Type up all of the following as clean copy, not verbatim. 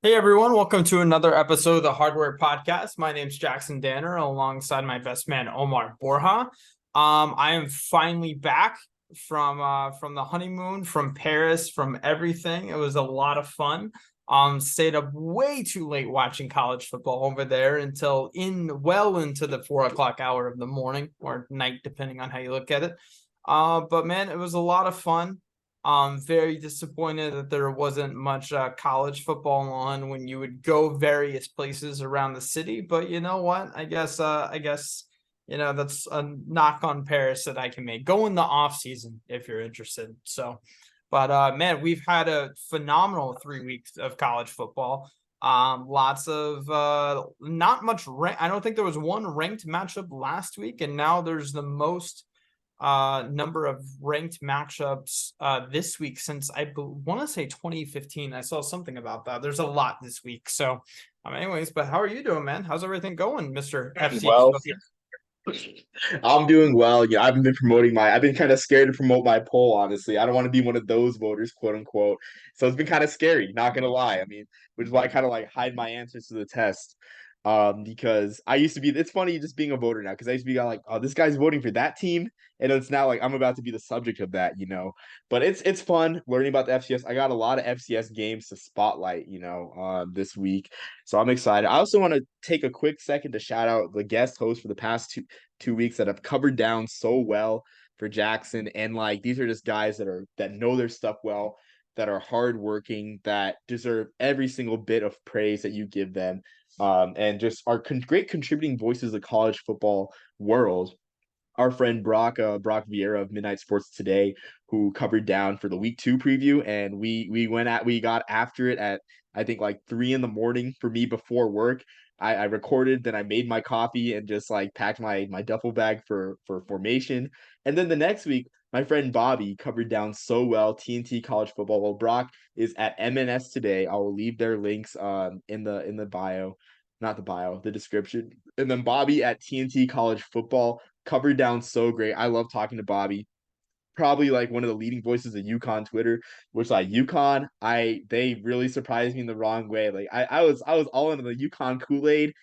Hey everyone, welcome to another episode of the Hardware Podcast. My name's Jackson Danner alongside my best man Omar Borja. I am finally back from the honeymoon, from Paris, from everything. It was a lot of fun. Stayed up way too late watching college football over there until into the 4 o'clock hour of the morning or night, depending on how you look at it. But man, it was a lot of fun. Very disappointed that there wasn't much college football on when you would go various places around the city. But you know what? I guess that's a knock on Paris that I can make. Go in the off season if you're interested. So, but man, we've had a phenomenal 3 weeks of college football. Lots of not much I don't think there was one ranked matchup last week, and now there's the most number of ranked matchups this week since I want to say 2015. I saw something about that. There's a lot this week. So, anyways, but how are you doing, man? How's everything going, Mr. FCS? Well, I'm doing well. Yeah, I've been kind of scared to promote my poll, honestly. I don't want to be one of those voters, quote unquote. So it's been kind of scary, not gonna lie. I mean, which is why I kind of like hide my answers to the test. Because I used to be, it's funny just being a voter now, because I used to be like, oh, this guy's voting for that team. And it's now like I'm about to be the subject of that. But it's fun learning about the FCS. I got a lot of FCS games to spotlight, this week. So I'm excited. I also want to take a quick second to shout out the guest host for the past two weeks that have covered down so well for Jackson. And like these are just guys that know their stuff well, that are hardworking, that deserve every single bit of praise that you give them, and just are great contributing voices of the college football world. Our friend Brock Vierra of Midnight Sports Today, who covered down for the week 2 preview, and we got after it at I think like 3 in the morning for me before work. I recorded, then I made my coffee and just like packed my duffel bag for formation. And then the next week, my friend Bobby covered down so well TNT college football. Well, Brock is at MNS today. I will leave their links in the bio, not the bio, the description. And then Bobby at TNT college football covered down so great. I love talking to Bobby. Probably like one of the leading voices of UConn Twitter, which like UConn, they really surprised me in the wrong way. Like I was all into the UConn Kool-Aid,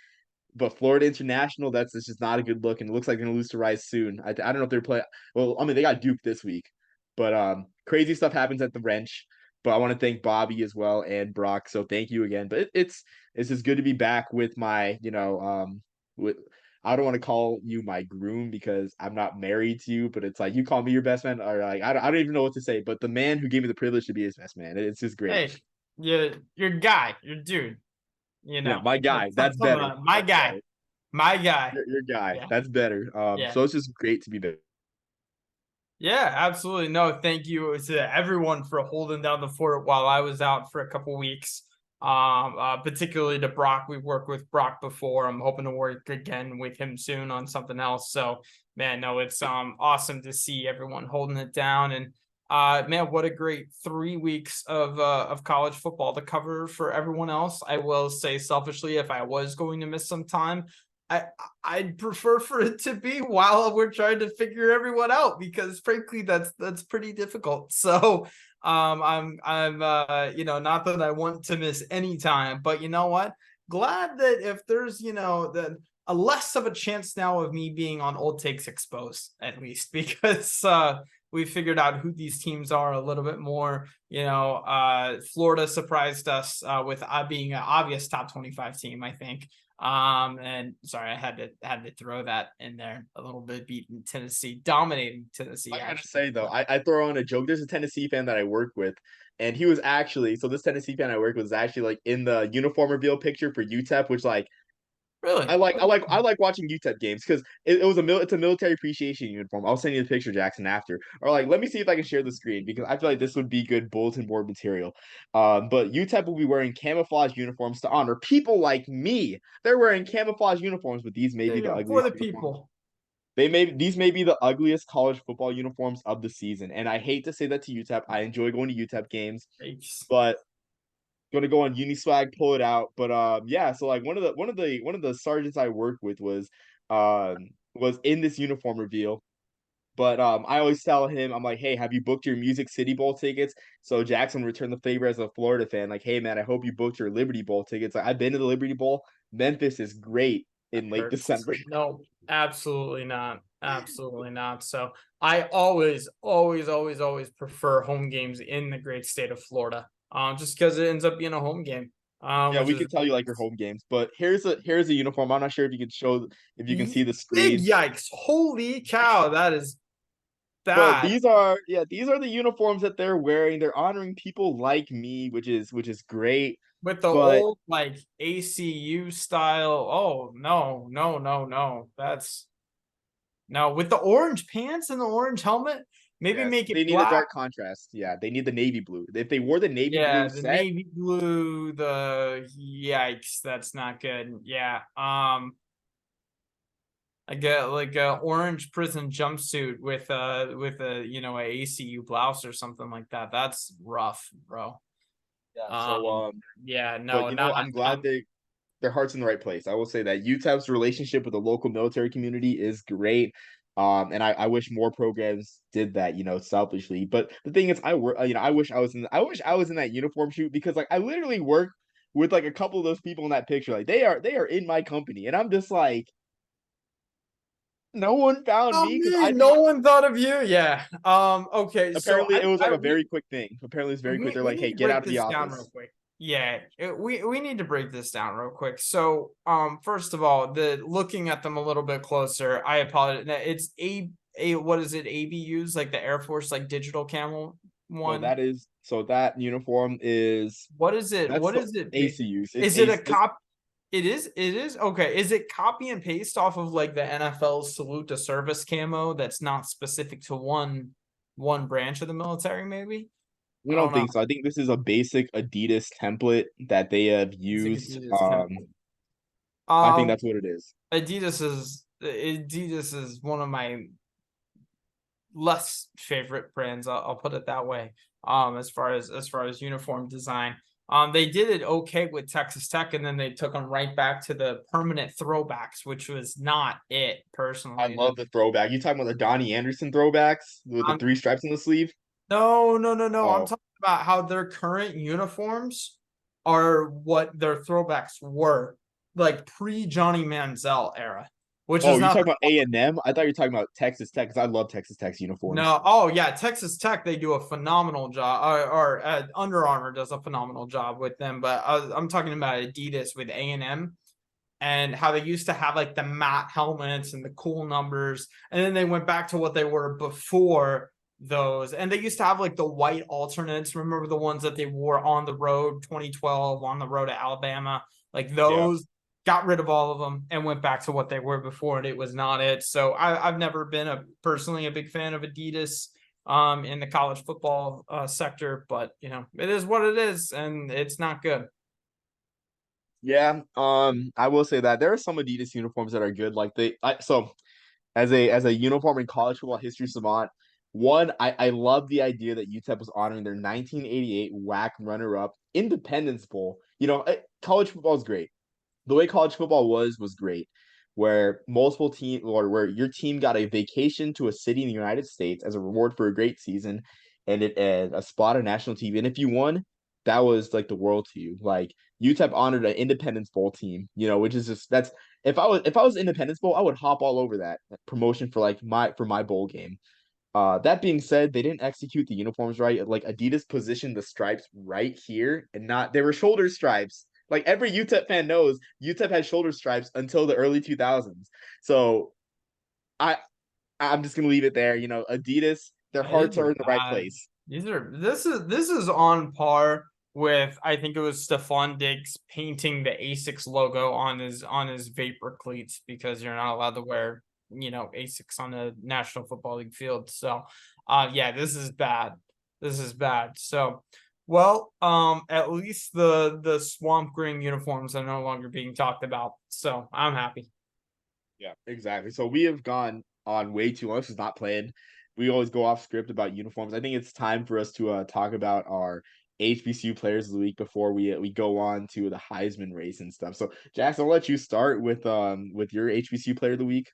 but Florida International, that's just not a good look, and it looks like they're gonna lose to Rice soon. I don't know if they're playing. Well, I mean they got Duke this week, but crazy stuff happens at the wrench. But I want to thank Bobby as well and Brock. So thank you again. But it's just good to be back with my with I don't want to call you my groom because I'm not married to you, but it's like you call me your best man, or like I don't even know what to say. But the man who gave me the privilege to be his best man, it's just great. Hey, your guy, your dude. Yeah, my guy. That's better. My That's guy, better. my guy. Your guy. Yeah, That's better. yeah. So it's just great to be there. Yeah, absolutely. No, thank you to everyone for holding down the fort while I was out for a couple weeks. Particularly to Brock. We've worked with Brock before. I'm hoping to work again with him soon on something else. So, man, no, it's awesome to see everyone holding it down. And man, what a great 3 weeks of college football to cover for everyone else. I will say selfishly, if I was going to miss some time, I I'd prefer for it to be while we're trying to figure everyone out because frankly that's pretty difficult. So I'm not that I want to miss any time, but you know what? Glad that if there's the a less of a chance now of me being on old takes exposed at least because we figured out who these teams are a little bit more. Florida surprised us with being an obvious top 25 team, I think. And sorry, I had to throw that in there a little bit, beating Tennessee, dominating Tennessee, I gotta actually. say though, I throw on a joke. There's a Tennessee fan that I work with, and he was actually so this Tennessee fan I work with was actually like in the uniform reveal picture for UTEP, which like Really? I like watching UTEP games because it's a military appreciation uniform. I'll send you the picture, Jackson, after. Or like let me see if I can share the screen because I feel like this would be good bulletin board material. But UTEP will be wearing camouflage uniforms to honor people like me. They're wearing camouflage uniforms, but these may There be you the go. For ugliest the uniforms. people. These may be the ugliest college football uniforms of the season. And I hate to say that to UTEP. I enjoy going to UTEP games, Yikes. but gonna go on Uniswag, pull it out. But yeah, so like one of the sergeants I worked with was in this uniform reveal. But I always tell him, I'm like, hey, have you booked your Music City Bowl tickets? So Jackson returned the favor as a Florida fan. Like, hey man, I hope you booked your Liberty Bowl tickets. Like, I've been to the Liberty Bowl. Memphis is great in late Hurts. December. No, absolutely not. Absolutely not. So I always prefer home games in the great state of Florida. Just because it ends up being a home game. Yeah, Which we is can tell you like your home games, but here's a uniform. I'm not sure if you can show if you can see the big screen. yikes. Holy cow, that is But bad. these are the uniforms that they're wearing. They're honoring people like me, which is great. With the But old like ACU style. Oh no, no, no, no. That's no with the orange pants and the orange helmet. Maybe yes, make it they need a black. dark contrast. Yeah, they need the navy blue. If they wore the navy Yeah, blue the set, navy blue, the yikes, that's not good. Yeah. I get like a orange prison jumpsuit with a a ACU blouse or something like that. That's rough, bro. yeah. So Um yeah, but no, not I'm glad their heart's in the right place. I will say that UTEP's relationship with the local military community is great. And I wish more programs did that, selfishly. But the thing is, I work, I wish I was in that uniform shoot because like I literally work with like a couple of those people in that picture. Like they are in my company, and I'm just like, no one found oh me because I man, think no one thought of you. Yeah. Okay, so apparently it was like I a very quick thing. Apparently it's very quick. They're we like, need hey, to get break out of the this down real office. quick. Yeah, we need to break this down real quick. So, first of all, the looking at them a little bit closer, I apologize. It's a what is it? ABUs like the Air Force like digital camel one. So that uniform is What is it? that's What the is it? ACUs. It's Is it a AC. cop? It is. It is okay. Is it copy and paste off of like the NFL's salute to service camo? That's not specific to one branch of the military. Maybe I I don't don't know. think so. I think this is a basic Adidas template that they have It's like used. Adidas template. I think Um, that's what it is. Adidas is one of my less favorite brands. I'll put it that way. As far as uniform design, they did it okay with Texas Tech, and then they took them right back to the permanent throwbacks, which was not it I personally. love the throwback. You talking about the Donnie Anderson throwbacks with the Um, three stripes in the sleeve? no, no, no, no. I'm Oh, talking about how their current uniforms are what their throwbacks were, like pre Johnny Manziel era, which oh, is you not. talking about A&M? I thought you were talking about Texas Tech because I love Texas Tech's uniforms. No, oh yeah, Texas Tech they do a phenomenal job, or Under Armour does a phenomenal job with them. But I'm talking about Adidas with A&M and how they used to have like the matte helmets and the cool numbers, and then they went back to what they were before those, and they used to have like the white alternates. Remember the ones that they wore on the road 2012 on the road to Alabama, like Yeah. those. Got rid of all of them and went back to what they were before, and it was not it. So I've never been personally a big fan of Adidas in the college football sector, but it is what it is, and it's not good. Yeah. I will say that there are some Adidas uniforms that are good. Like so as a uniform in college football history savant, one, I love the idea that UTEP was honoring their 1988 WAC runner-up Independence Bowl. College football is great. The way college football was great, where multiple team or where your team got a vacation to a city in the United States as a reward for a great season, and a spot on national TV. And if you won, that was like the world to you. Like UTEP honored an Independence Bowl team, which is just that's if I was Independence Bowl, I would hop all over that promotion for like my bowl game. That being said, they didn't execute the uniforms right. Like Adidas positioned the stripes right here and not they were shoulder stripes. Like every UTEP fan knows, UTEP had shoulder stripes until the early 2000s. So I I'm just gonna leave it there. Adidas, their These hearts are are in the right bad. place. This is on par with I think it was Stephon Diggs painting the Asics logo on his vapor cleats because you're not allowed to wear Asics on a National Football League field. So yeah, this is bad. This is bad. So well, at least the swamp green uniforms are no longer being talked about. So I'm happy. Yeah, exactly. So we have gone on way too long. This is not planned. We always go off script about uniforms. I think it's time for us to talk about our HBCU players of the week before we go on to the Heisman race and stuff. So Jackson, I'll let you start with your HBCU player of the week.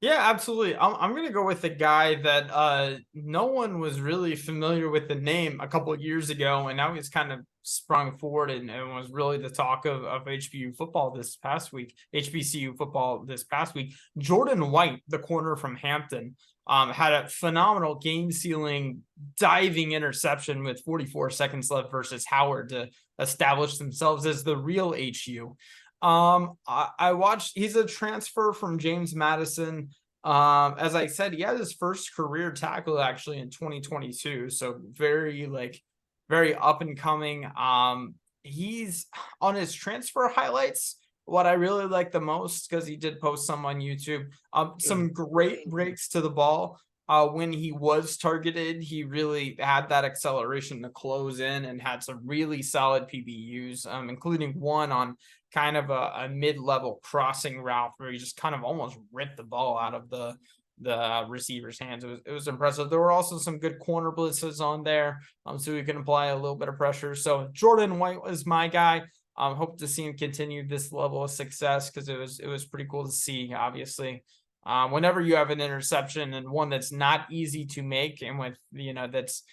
Yeah, absolutely. I'm gonna go with a guy that no one was really familiar with the name a couple of years ago, and now he's kind of sprung forward and was really the talk of HBU football this past week, HBCU football this past week. Jordan White, the corner from Hampton, had a phenomenal game sealing diving interception with 44 seconds left versus Howard to establish themselves as the real HU. I watched. He's a transfer from James Madison. As I said, he had his first career tackle actually in 2022, so very up and coming. He's on his transfer highlights. What I really like the most, because he did post some on YouTube, some great breaks to the ball. When he was targeted, he really had that acceleration to close in and had some really solid PBUs, including one on kind of a mid-level crossing route where he just kind of almost ripped the ball out of the receiver's hands. It was impressive. There were also some good corner blitzes on there, so he can apply a little bit of pressure. So Jordan White was my guy. Hope to see him continue this level of success because it was pretty cool to see. Obviously, whenever you have an interception and one that's not easy to make, and with that's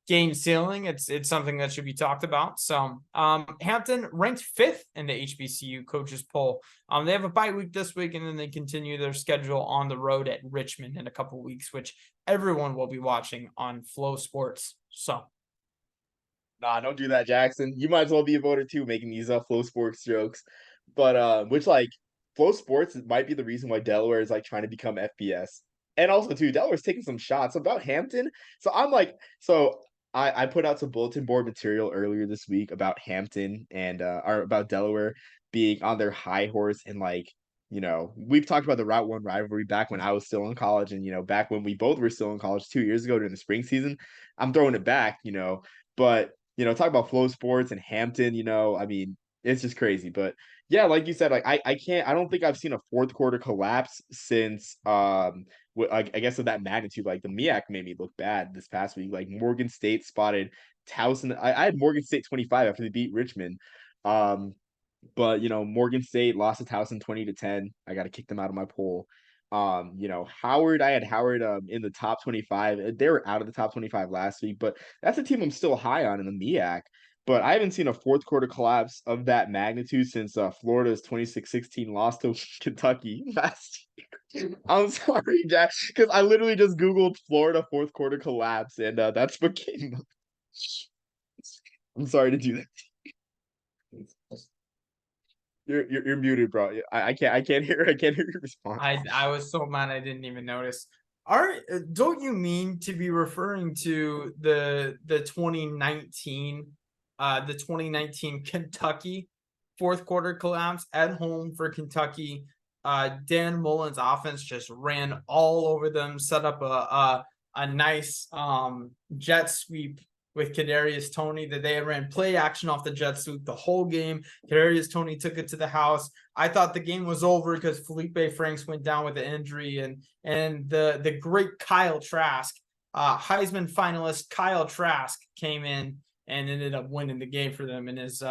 game ceiling, it's something that should be talked about. So Hampton ranked 5th in the HBCU coaches poll. They have a bye week this week, and then they continue their schedule on the road at Richmond in a couple weeks, which everyone will be watching on Flow Sports. So Nah, don't do that, Jackson. You might as well be a voter too, making these Flow Sports jokes. But which like Flow Sports might be the reason why Delaware is like trying to become FBS. And also too, Delaware's taking some shots about Hampton. So I'm like, so I put out some bulletin board material earlier this week about Hampton and or about Delaware being on their high horse and like, we've talked about the Route One rivalry back when I was still in college, and back when we both were still in college 2 years ago during the spring season. I'm throwing it back, but talk about Flow Sports and Hampton, I mean, it's just crazy. But yeah, like you said, like I don't think I've seen a fourth quarter collapse since I guess of that magnitude. Like the MEAC made me look bad this past week. Like Morgan State spotted Towson. I had Morgan State 25 after they beat Richmond. Um, but Morgan State lost to Towson 20-10. I got to kick them out of my poll. Howard, I had Howard in the top 25. They were out of the top 25 last week, but that's a team I'm still high on in the MEAC. But I haven't seen a fourth quarter collapse of that magnitude since Florida's 26-16 loss to Kentucky last year. I'm sorry, Jack, because I literally just Googled Florida fourth quarter collapse, and that's what came up. I'm sorry to do that. You're muted, bro. I can't hear your response. I was so mad I didn't even notice. Don't you mean to be referring to the 2019 Kentucky fourth quarter collapse at home for Kentucky? Dan Mullen's offense just ran all over them, set up a nice jet sweep with Kadarius Toney that they ran play action off the jet sweep the whole game. Kadarius Toney took it to the house. I thought the game was over because Felipe Franks went down with an injury, and the great Kyle Trask, Heisman finalist Kyle Trask, came in and ended up winning the game for them. And is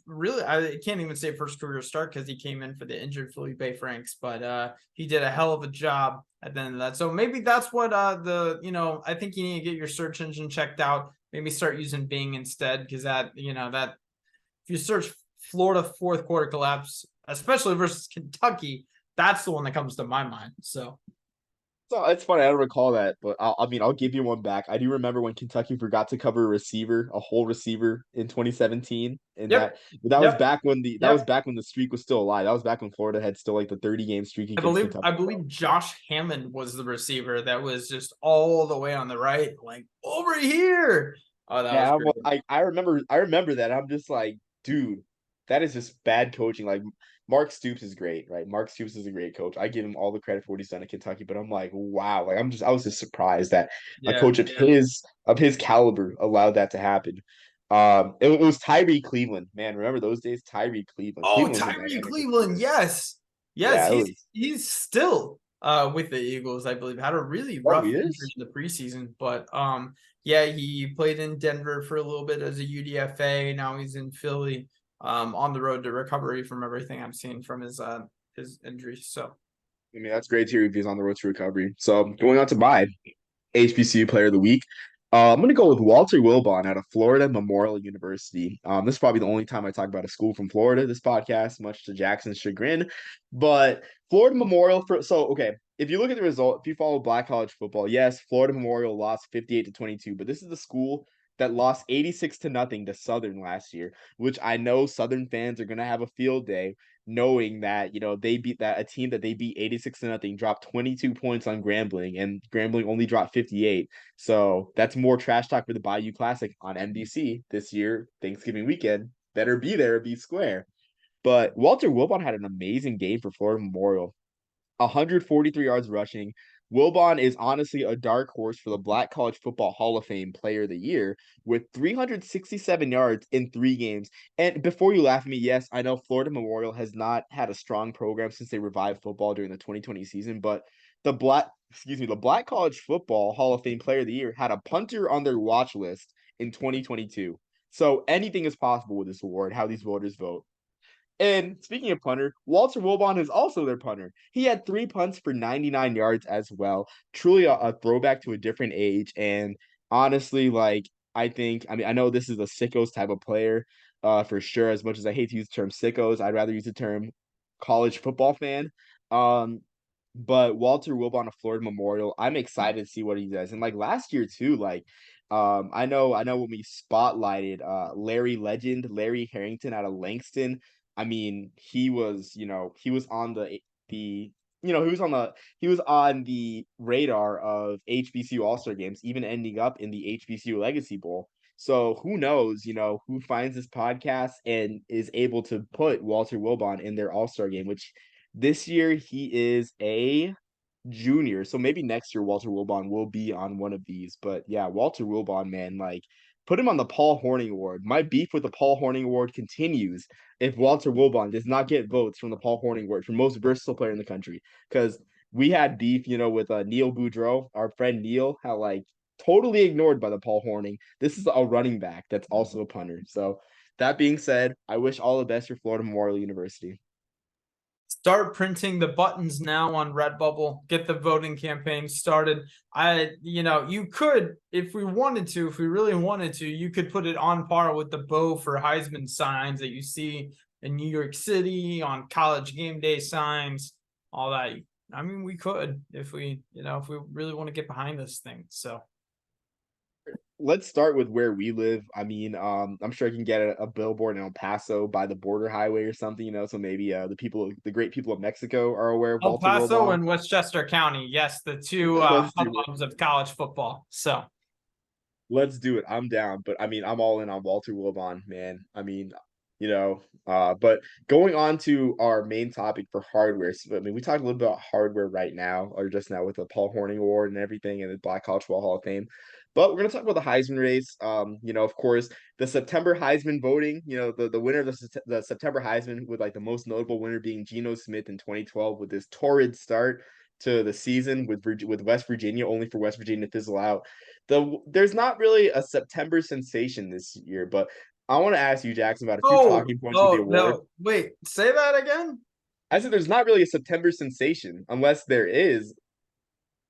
really, I can't even say first career start because he came in for the injured Felipe Franks, but he did a hell of a job at the end of that. So maybe that's what I think you need to get your search engine checked out. Maybe start using Bing instead, because that if you search Florida fourth quarter collapse, especially versus Kentucky, that's the one that comes to my mind. So It's funny. I don't recall that, but I'll give you one back. I do remember when Kentucky forgot to cover a whole receiver in 2017, and yep, that was yep, back when yep. the streak was still alive. That was back when Florida had still like the 30-game streak I against believe Kentucky. I believe Josh Hammond was the receiver that was just all the way on the right, like over here. Oh, that was Yeah, great. I remember that. I'm just like, dude, that is just bad coaching. Like Mark Stoops is great, right? Mark Stoops is a great coach. I give him all the credit for what he's done at Kentucky, but I'm like, wow, like I was just surprised that a Yeah. coach of his caliber allowed that to happen. It was Tyree Cleveland, man. Remember those days? Tyree Cleveland. Oh, Cleveland was a Tyree dynamic Cleveland. receiver. Yes. Yes, Yeah, it he's was. he's still with the Eagles, I believe. Had a really Oh, rough he injury is. in the preseason, but yeah, he played in Denver for a little bit as a UDFA. Now he's in Philly on the road to recovery from everything I'm seeing from his injury. So I mean, that's great to hear reviews on the road to recovery. So going on to my HBCU Player of the Week. I'm going to go with Walter Wilbon out of Florida Memorial University. This is probably the only time I talk about a school from Florida this podcast, much to Jackson's chagrin. But Florida Memorial okay, if you look at the result, if you follow Black college football, yes, Florida Memorial lost 58-22, but this is the school that lost 86 to nothing to Southern last year, which I know Southern fans are going to have a field day knowing that they beat that a team that they beat 86 to nothing dropped 22 points on Grambling, and Grambling only dropped 58. So that's more trash talk for the Bayou Classic on NBC this year, Thanksgiving weekend. Better be there, be square. But Walter Wilbon had an amazing game for Florida Memorial. 143 yards rushing. Wilbon is honestly a dark horse for the Black College Football Hall of Fame Player of the Year with 367 yards in 3 games. And before you laugh at me, yes, I know Florida Memorial has not had a strong program since they revived football during the 2020 season, but the Black College Football Hall of Fame Player of the Year had a punter on their watch list in 2022. So anything is possible with this award, how these voters vote. And speaking of punter, Walter Wilbon is also their punter. He had 3 punts for 99 yards as well. Truly a throwback to a different age. And honestly, I know this is a sickos type of player, for sure. As much as I hate to use the term sickos, I'd rather use the term college football fan. Um, but Walter Wilbon of Florida Memorial, I'm excited to see what he does. And like last year too, I know when we spotlighted Larry Harrington out of Langston. I mean, he was on the he was on the radar of HBCU All-Star games, even ending up in the HBCU Legacy Bowl. So who knows, who finds this podcast and is able to put Walter Wilbon in their All-Star game, which this year he is a junior. So maybe next year Walter Wilbon will be on one of these. But yeah, Walter Wilbon, man, put him on the Paul Horning Award. My beef with the Paul Horning Award continues if Walter Wilbon does not get votes from the Paul Horning Award for most versatile player in the country. Because we had beef, with Neil Boudreau, our friend Neil, how totally ignored by the Paul Horning. This is a running back that's also a punter. So that being said, I wish all the best for Florida Memorial University. Start printing the buttons now on Redbubble. Get the voting campaign started. You could, if we wanted to, if we really wanted to, you could put it on par with the Bo for Heisman signs that you see in New York City on college game day signs, all that. I mean, we could if we really want to get behind this thing. So Let's start with where we live. I mean, I'm sure I can get a billboard in El Paso by the border highway or something, so maybe the great people of Mexico are aware of El Walter Paso Wilbon. and Westchester County, yes, the two Let's do it. hubs of college football. So Let's do it. I'm down. But I mean, I'm all in on Walter Wilbon, man. I mean, but going on to our main topic for hardware. So, I mean, we talked a little bit about hardware right now, or just now with the Paul Horning Award and everything and the Black College Football Hall of Fame. But we're going to talk about the Heisman race. Of course, the September Heisman voting, the winner of the September Heisman, with the most notable winner being Geno Smith in 2012 with this torrid start to the season with West Virginia, only for West Virginia to fizzle out. There's not really a September sensation this year, but I want to ask you, Jackson, about a few talking points with the award. No, wait, say that again. I said there's not really a September sensation unless there is.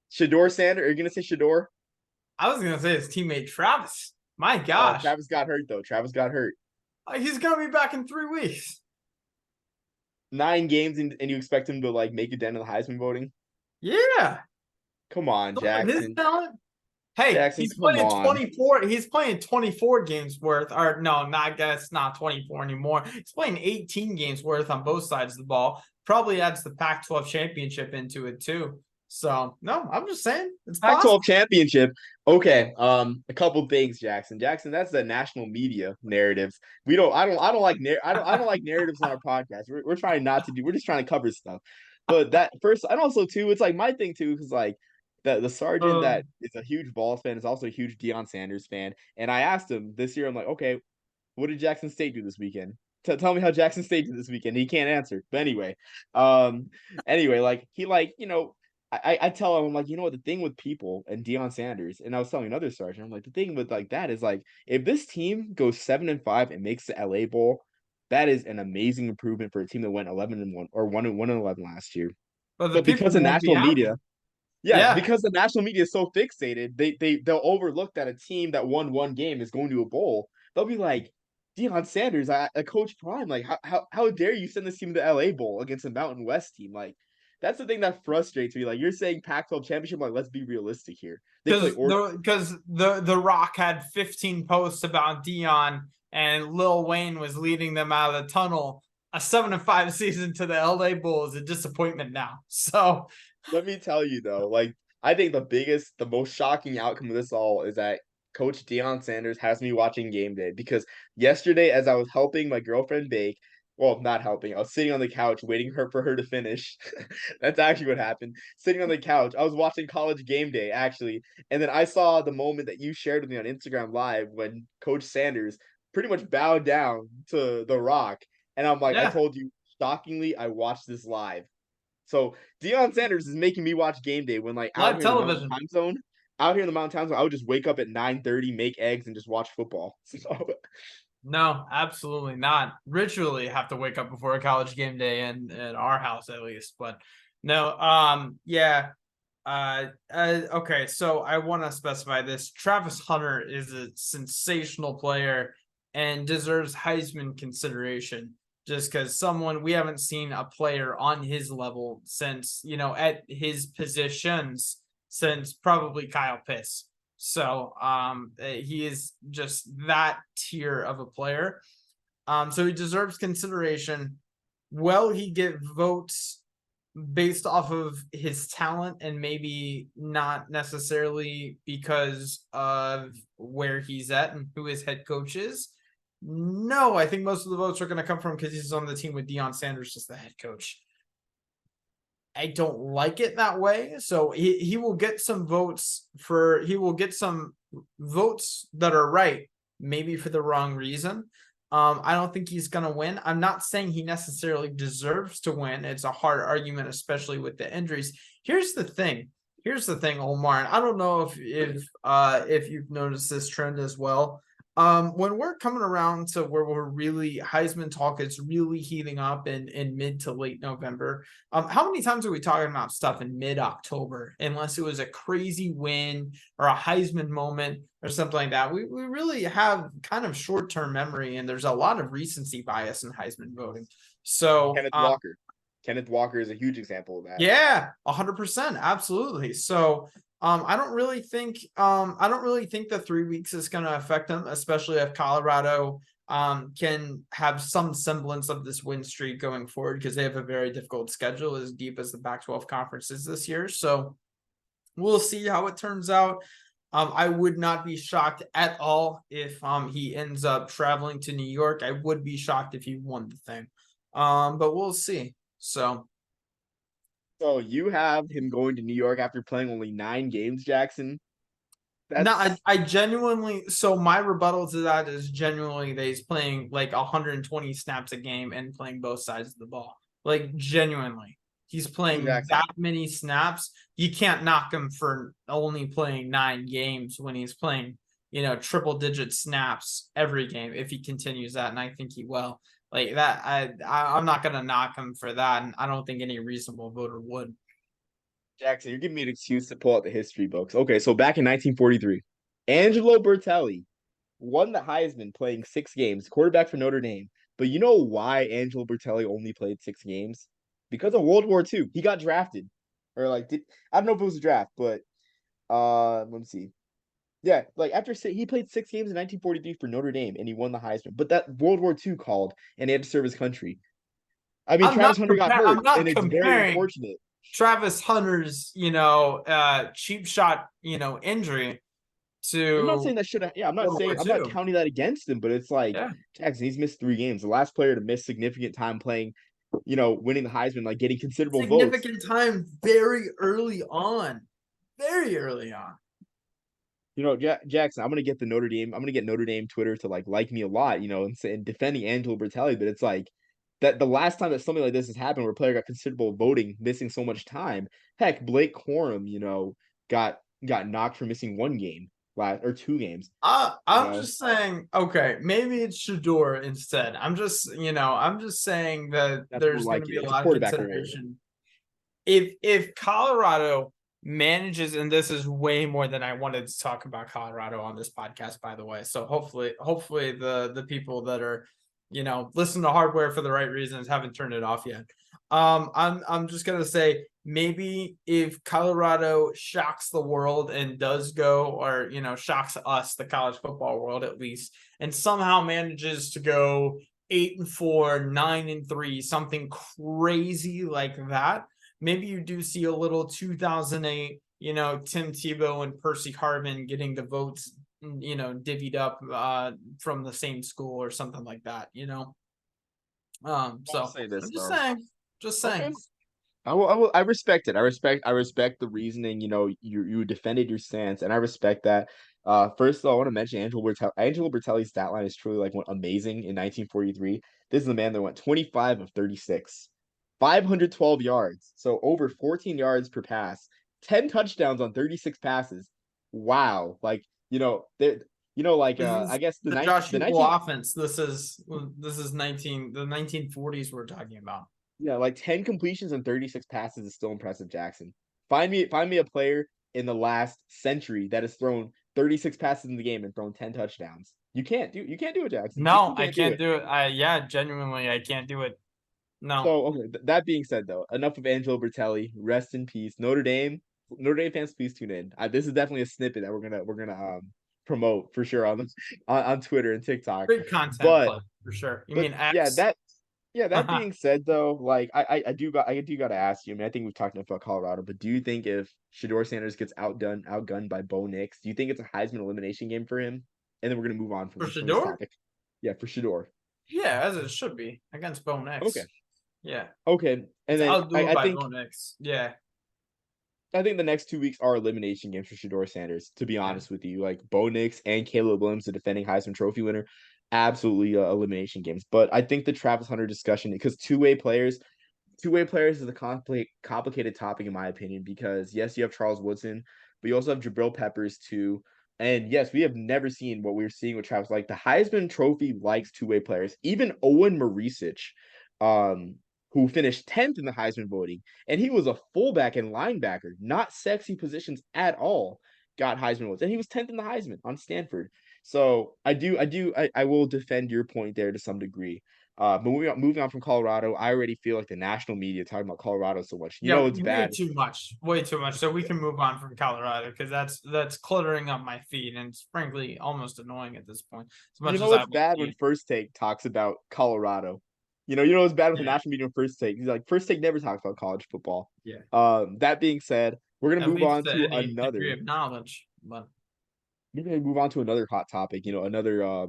Shador Sanders, are you gonna say Shador? I was gonna say his teammate Travis. My Oh, gosh, Travis got hurt though. Travis got hurt. he's gonna be back in 3 weeks. 9 games and you expect him to make a dent in the Heisman voting? Yeah, Come on, his Jackson. talent. Hey, Jackson, he's come playing on. 24. He's playing 24 games worth. Or no, I guess not 24 anymore. He's playing 18 games worth on both sides of the ball. Probably adds the Pac-12 championship into it too. So no, I'm just saying it's possible. Pac-12 championship. Okay. A couple things, Jackson. Jackson, that's the national media narratives. I don't like narratives on our podcast. We're trying not to do. We're just trying to cover stuff. But that first, and also too, it's my thing too, because the sergeant that is a huge Vols fan is also a huge Deion Sanders fan. And I asked him this year, I'm like, okay, what did Jackson State do this weekend? Tell me how Jackson State did this weekend. He can't answer. But anyway, he I tell him, I'm like, what, the thing with people and Deion Sanders, and I was telling another sergeant, I'm like, the thing with that is if this team goes 7-5 and makes the LA Bowl, that is an amazing improvement for a team that went 11-1 or 1-11 last year. but the But people because the won't be national happy. media, yeah, Yeah, because the national media is so fixated, they'll overlook that a team that won one game is going to a bowl. They'll be like, Deion Sanders, a Coach Prime, like how dare you send this team to the LA Bowl against a Mountain West team? Like that's the thing that frustrates me. Like you're saying Pac-12 championship, like let's be realistic here. They play Oregon. because the Rock had 15 posts about Dion and Lil Wayne was leading them out of the tunnel. A 7-5 season to the LA Bowl is a disappointment now. So Let me tell you though, like I think the most shocking outcome of this all is that Coach Deion Sanders has me watching game day because yesterday, as I was helping my girlfriend bake, well, not helping, I was sitting on the couch waiting for her to finish. That's actually what happened. Sitting on the couch, I was watching College Game Day actually, and then I saw the moment that you shared with me on Instagram Live when Coach Sanders pretty much bowed down to The Rock, and I'm like, I yeah, told you, shockingly, I watched this live. So Deion Sanders is making me watch game day when like out live here in the mountain television. time zone. Out here in the mountain time zone, I would just wake up at 9:30, make eggs, and just watch football. So No, absolutely not. Ritually have to wake up before a college game day in our house at least. But no, yeah. Okay, so I want to specify this. Travis Hunter is a sensational player and deserves Heisman consideration just because we haven't seen a player on his level since, at his positions since probably Kyle Pitts. So he is just that tier of a player. So he deserves consideration. Will he get votes based off of his talent and maybe not necessarily because of where he's at and who his head coach is? No, I think most of the votes are going to come from because he's on the team with Deion Sanders as the head coach. I don't like it that way. So he will get some votes that are right, maybe for the wrong reason. I don't think he's gonna win. I'm not saying he necessarily deserves to win. It's a hard argument, especially with the injuries. Here's the thing. Omar. And I don't know if you've noticed this trend as well. When we're coming around to where we're really Heisman talk is really heating up in mid to late November. How many times are we talking about stuff in mid-October, unless it was a crazy win or a Heisman moment or something like that? We really have kind of short-term memory, and there's a lot of recency bias in Heisman voting. So Kenneth Walker. Kenneth Walker is a huge example of that. yeah, 100%, absolutely. So I don't really think the 3 weeks is going to affect them, especially if Colorado can have some semblance of this win streak going forward because they have a very difficult schedule as deep as the Pac-12 conference is this year. So we'll see how it turns out. I would not be shocked at all if he ends up traveling to New York. I would be shocked if he won the thing. But we'll see. So You have him going to New York after playing only 9 games, Jackson. no, That's I genuinely. So my rebuttal to that is genuinely that he's playing like 120 snaps a game and playing both sides of the ball. Like genuinely, he's playing Jackson. that many snaps. You can't knock him for only playing 9 games when he's playing, triple digit snaps every game if he continues that, and I think he will. Like that, I'm not gonna knock him for that, and I don't think any reasonable voter would. Jackson, you're giving me an excuse to pull out the history books. Okay, so back in 1943, Angelo Bertelli won the Heisman playing 6 games, quarterback for Notre Dame. But you know why Angelo Bertelli only played 6 games? Because of World War II. He got drafted. Or like I don't know if it was a draft, but let me see. Yeah, like he played 6 games in 1943 for Notre Dame and he won the Heisman. But that World War II called and he had to serve his country. I mean, Travis Hunter got hurt, I'm not and it's very comparing unfortunate. Travis Hunter's, cheap shot, injury I'm not to saying that should have. Yeah, World War I'm not II. counting that against him, but it's like Yeah. Jackson. He's missed 3 games. The last player to miss significant time playing, winning the Heisman, like getting considerable votes. Significant time very early on. Very early on. Jackson. I'm gonna get Notre Dame. I'm gonna get Notre Dame Twitter to like me a lot, and defending Angelo Bertelli. But it's like that the last time that something like this has happened, where a player got considerable voting, missing so much time. Heck, Blake Corum, got knocked for missing 1 game last or 2 games. I'm just saying, okay, maybe it's Shador instead. I'm just saying that That's more there's going to like it. be a It's a lot of quarterback array. consideration. if Colorado manages, and this is way more than I wanted to talk about Colorado on this podcast, by the way. So hopefully the people that are, listen to hardware for the right reasons haven't turned it off yet. I'm just gonna say, maybe if Colorado shocks the world and does go, or shocks us, the college football world at least, and somehow manages to go 8-4, 9-3, something crazy like that. Maybe you do see a little 2008, Tim Tebow and Percy Harvin getting the votes, divvied up from the same school or something like that, I'll So say this I'm just though. saying, just Okay. saying. I respect it. I respect the reasoning. You defended your stance, and I respect that. First of all, I want to mention Angelo Bertelli's stat line is truly like amazing in 1943. This is the man that went 25 of 36, 512 yards, so over 14 yards per pass, 10 touchdowns on 36 passes. Wow, like there, like This I is guess the Josh the Heupel 19 offense. This is 1940s we're talking about. Yeah, like 10 completions and 36 passes is still impressive, Jackson. Find me a player in the last century that has thrown 36 passes in the game and thrown 10 touchdowns. You can't do it, Jackson. No, You I can't do can't it. do it. Yeah, genuinely, I can't do it. No. So, okay, that being said though, enough of Angelo Bertelli. Rest in peace. Notre Dame fans, please tune in. This is definitely a snippet that we're gonna promote for sure on Twitter and TikTok. Great content But play for sure. You but mean yeah, X? that being said, though, like I do got to ask you. I mean, I think we've talked enough about Colorado, but do you think if Shador Sanders gets outgunned by Bo Nix, do you think it's a Heisman elimination game for him? And then we're gonna move on For from this Shador? topic. Yeah, for Shador. Yeah, as it should be against Bo Okay, Nix. Yeah, okay, and it's then outdoed by Bo Nix. Yeah, I think the next 2 weeks are elimination games for Shador Sanders. To be yeah, honest with you, like Bo Nix and Caleb Williams, the defending Heisman Trophy winner, absolutely elimination games. But I think the Travis Hunter discussion, because two-way players is a complicated topic in my opinion, because yes, you have Charles Woodson, but you also have Jabril Peppers too. And yes, we have never seen what we're seeing with Travis. Like the Heisman Trophy likes two-way players. Even Owen Marisic, um, who finished 10th in the Heisman voting, and he was a fullback and linebacker, not sexy positions at all, got Heisman votes. And he was 10th in the Heisman on Stanford. So I will defend your point there to some degree. But moving on from Colorado, I already feel like the national media talking about Colorado so much. yeah. It's Way bad. too much. Way too much. So we can move on from Colorado, because that's cluttering up my feed, and it's frankly almost annoying at this point. As much as I It's will bad when be. First Take talks about Colorado. It's bad with the Yeah, national media when First Take. He's like, First Take never talks about college football. yeah. That being said, we're gonna At move least on to to any degree another of knowledge, but We're gonna move on to another hot topic, another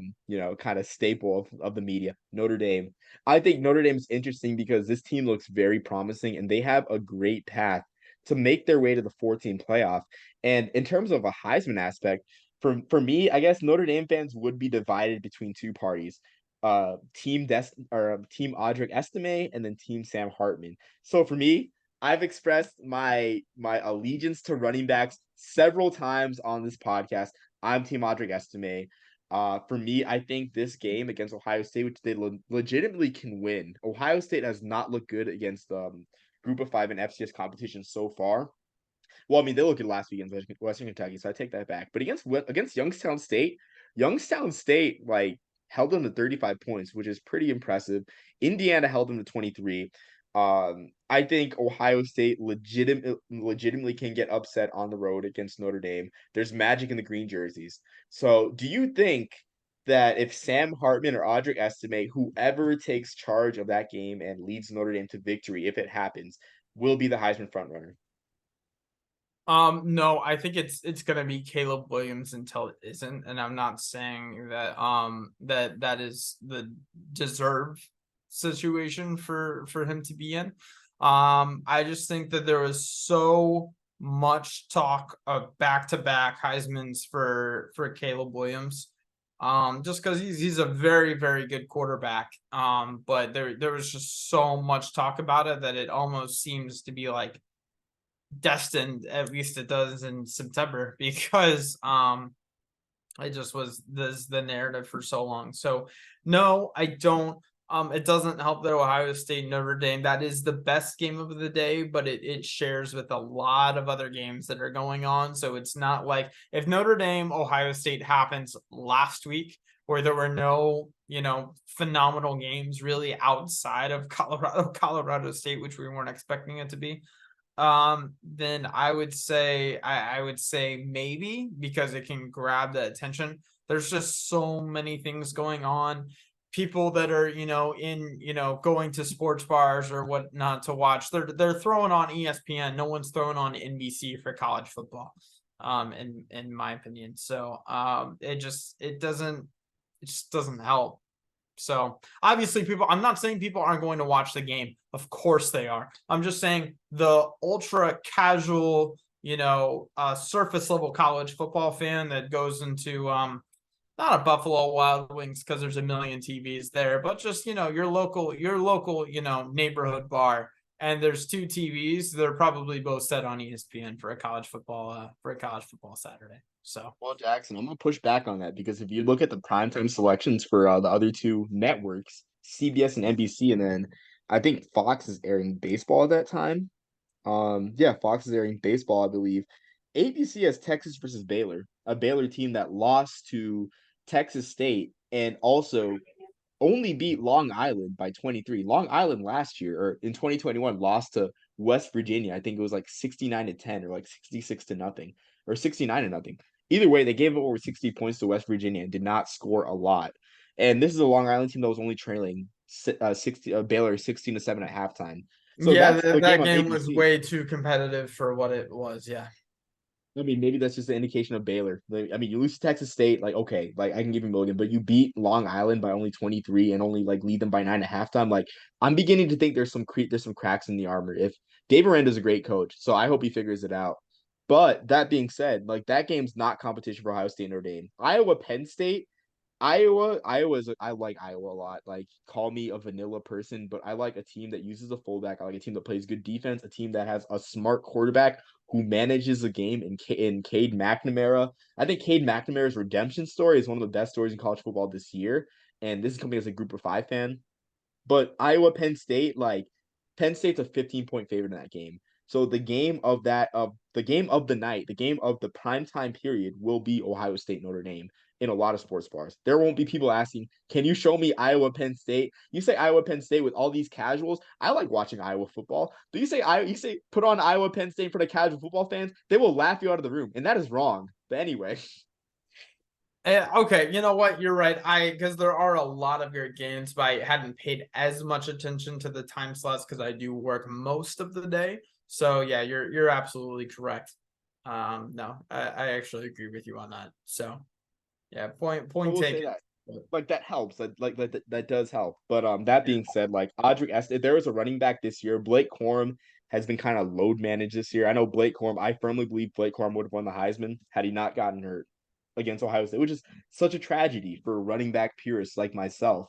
kind of staple of the media, Notre Dame. I think Notre Dame's interesting because this team looks very promising and they have a great path to make their way to the 14 playoff. And in terms of a Heisman aspect, for me, I guess Notre Dame fans would be divided between two parties. Team Audric Estime and then Team Sam Hartman. So for me, I've expressed my allegiance to running backs several times on this podcast. I'm Team Audric Estime. For me, I think this game against Ohio State, which they legitimately can win. Ohio State has not looked good against Group of Five and FCS competition so far. Well, I mean, they looked good last week against Western Kentucky, so I take that back. But against Youngstown State like held them to 35 points, which is pretty impressive. Indiana held them to 23. I think Ohio State legitimately can get upset on the road against Notre Dame. There's magic in the green jerseys. So, do you think that if Sam Hartman or Audric Estime, whoever takes charge of that game and leads Notre Dame to victory, if it happens, will be the Heisman frontrunner? no, I think it's gonna be Caleb Williams until it isn't, and I'm not saying that that is the deserved situation for him to be in. I just think that there was so much talk of back-to-back Heisman's for Caleb Williams. Just because he's a very, very good quarterback. But there was just so much talk about it that it almost seems to be like destined, at least it does in September, because it just was the narrative for so long. So no, I don't. It doesn't help that Ohio State Notre Dame, that is the best game of the day, but it shares with a lot of other games that are going on. So it's not like if Notre Dame Ohio State happens last week where there were no, phenomenal games really outside of Colorado State, which we weren't expecting it to be. Then I would say maybe because it can grab the attention. There's just so many things going on. People that are, going to sports bars or whatnot to watch, they're throwing on ESPN. No one's throwing on NBC for college football, in my opinion. So it just doesn't help. So obviously, I'm not saying people aren't going to watch the game. Of course they are. I'm just saying the ultra casual, surface level college football fan that goes into not a Buffalo Wild Wings because there's a million TVs there, but just your local, neighborhood bar. And there's two TVs. They're probably both set on ESPN for a college football Saturday. So Well, Jackson, I'm gonna push back on that because if you look at the primetime selections for the other two networks, CBS and NBC, and then I think Fox is airing baseball at that time. Yeah, Fox is airing baseball, I believe. ABC has Texas versus Baylor, a Baylor team that lost to Texas State and also only beat Long Island by 23. Long Island last year or in 2021 lost to West Virginia. I think it was like 69 to 10 or like 66 to nothing or 69 to nothing. Either way, they gave up over 60 points to West Virginia and did not score a lot. And this is a Long Island team that was only trailing 60 Baylor 16 to 7 at halftime. So yeah, that's that, the game that on game was ABC. way too competitive for what it was. Yeah. I mean, maybe that's just an indication of Baylor. Like, I mean, you lose to Texas State, like okay, like I can give you Milligan, but you beat Long Island by only 23 and only like lead them by 9 at halftime. Like I'm beginning to think there's some cracks in the armor. If Dave Aranda's a great coach, so I hope he figures it out. But that being said, like that game's not competition for Ohio State and Notre Dame. Iowa Penn State I like Iowa a lot. Like, call me a vanilla person, but I like a team that uses a fullback. I like a team that plays good defense, a team that has a smart quarterback who manages the game in Cade McNamara. I think Cade McNamara's redemption story is one of the best stories in college football this year. And this is coming as a Group of Five fan. But Iowa Penn State, like Penn State's a 15-point favorite in that game. So the game of the night, the game of the primetime period will be Ohio State Notre Dame in a lot of sports bars. There won't be people asking, "Can you show me Iowa Penn State?" You say Iowa Penn State with all these casuals. I like watching Iowa football. But you say put on Iowa Penn State for the casual football fans, they will laugh you out of the room, and that is wrong. But anyway, Okay, you know what? You're right. Because there are a lot of good games, but I hadn't paid as much attention to the time slots because I do work most of the day. So yeah, you're absolutely correct. No, I actually agree with you on that. So yeah, point I point will say taken. that like that helps. That does help. But that being said, like Audric Estime, if there was a running back this year, Blake Corum has been kind of load managed this year. I know Blake Corum. I firmly believe Blake Corum would have won the Heisman had he not gotten hurt against Ohio State, which is such a tragedy for running back purists like myself.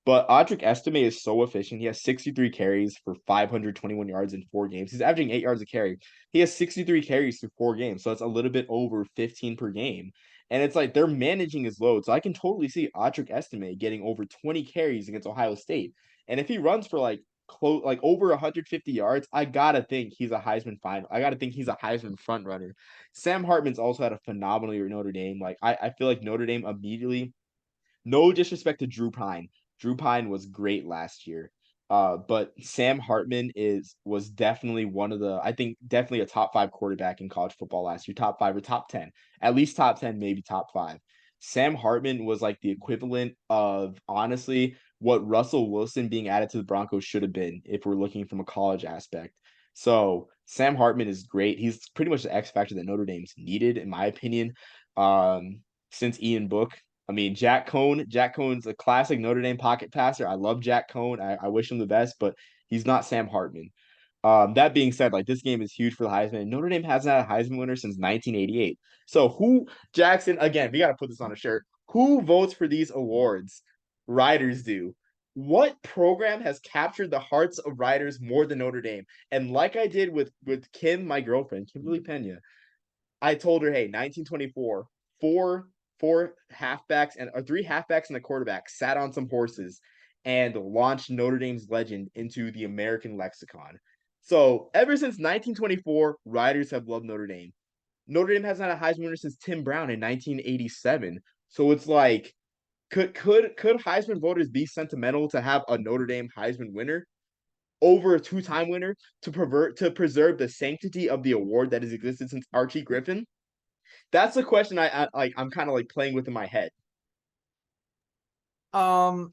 But Audric Estime is so efficient. He has 63 carries for 521 yards in 4 games. He's averaging 8 yards a carry. He has 63 carries through 4 games. So it's a little bit over 15 per game. And it's like they're managing his load. So I can totally see Audric Estime getting over 20 carries against Ohio State. And if he runs for like close like over 150 yards, I gotta think he's a Heisman final. I gotta think he's a Heisman front runner. Sam Hartman's also had a phenomenal year at Notre Dame. Like I feel like Notre Dame immediately, no disrespect to Drew Pine. Drew Pine was great last year. But Sam Hartman was definitely one of the, I think definitely a top five quarterback in college football last year, top five or top 10, at least top 10, maybe top five. Sam Hartman was like the equivalent of honestly what Russell Wilson being added to the Broncos should have been if we're looking from a college aspect. So Sam Hartman is great. He's pretty much the X factor that Notre Dame's needed, in my opinion. Since Ian Book, I mean, Jack Cohn's a classic Notre Dame pocket passer. I love Jack Cohn. I wish him the best, but he's not Sam Hartman. That being said, like this game is huge for the Heisman. Notre Dame hasn't had a Heisman winner since 1988. So Jackson, again, we got to put this on a shirt. Who votes for these awards? Riders do. What program has captured the hearts of riders more than Notre Dame? And like I did with Kim, my girlfriend, Kimberly Pena, I told her, hey, 1924, four halfbacks and or three halfbacks and a quarterback sat on some horses, and launched Notre Dame's legend into the American lexicon. So ever since 1924, writers have loved Notre Dame. Notre Dame hasn't had a Heisman winner since Tim Brown in 1987. So it's like, could Heisman voters be sentimental to have a Notre Dame Heisman winner over a two-time winner to preserve the sanctity of the award that has existed since Archie Griffin? That's the question I'm kind of like playing with in my head. Um,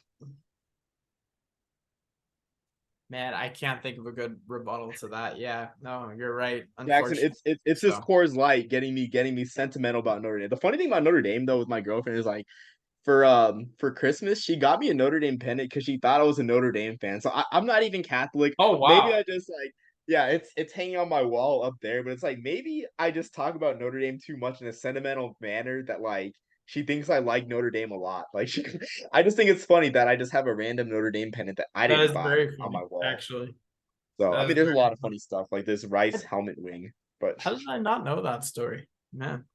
Man, I can't think of a good rebuttal to that. Yeah, no, you're right. Jackson, Unfortunately, it's this so. Coors Light getting me sentimental about Notre Dame. The funny thing about Notre Dame though with my girlfriend is like for Christmas she got me a Notre Dame pennant because she thought I was a Notre Dame fan. So I'm not even Catholic. Oh Maybe wow, I just like yeah, it's hanging on my wall up there, but it's like maybe I just talk about Notre Dame too much in a sentimental manner that like she thinks I like Notre Dame a lot. Like I just think it's funny that I just have a random Notre Dame pennant that I that didn't is buy very on my funny. wall. Actually, So I that mean, is there's a very lot of funny. funny stuff like this Rice helmet wing, but How did I not know that story, man?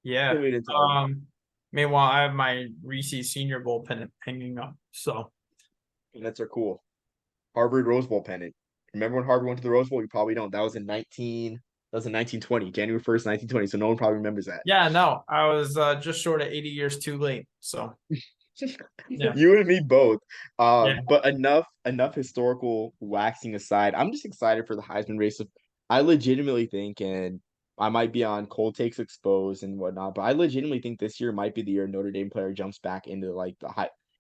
Yeah. we didn't tell you. Um. Meanwhile, I have my Reese's Senior Bowl pennant hanging up. So Pennants are cool. Harvard Rose Bowl pennant. Remember when Harvard went to the Rose Bowl? You probably don't. That was in 1920, January 1st, 1920. So no one probably remembers that. yeah, no, I was just short of 80 years too late. So yeah, You and me both. yeah. But enough historical waxing aside, I'm just excited for the Heisman race. I legitimately think, and I might be on cold takes exposed and whatnot, but I legitimately think this year might be the year Notre Dame player jumps back into like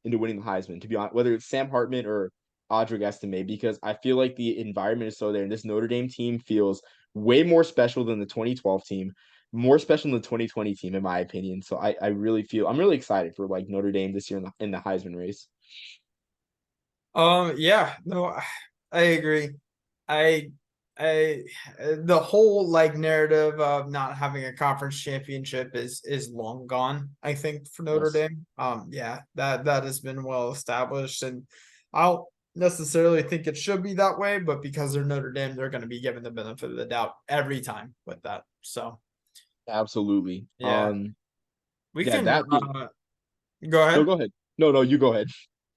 into winning the Heisman. To be honest, whether it's Sam Hartman or Audric Estime, because I feel like the environment is so there, and this Notre Dame team feels way more special than the 2012 team, more special than the 2020 team, in my opinion. So I really feel I'm really excited for like Notre Dame this year in the Heisman race. Yeah, no, I agree. I, I, the whole like narrative of not having a conference championship is long gone. I think for Notre Yes, Dame, yeah, that has been well established, and I don't necessarily think it should be that way, but because they're Notre Dame, they're going to be given the benefit of the doubt every time with that. So absolutely. yeah, we Yeah, can that being go no, ahead. go ahead. No, you go ahead.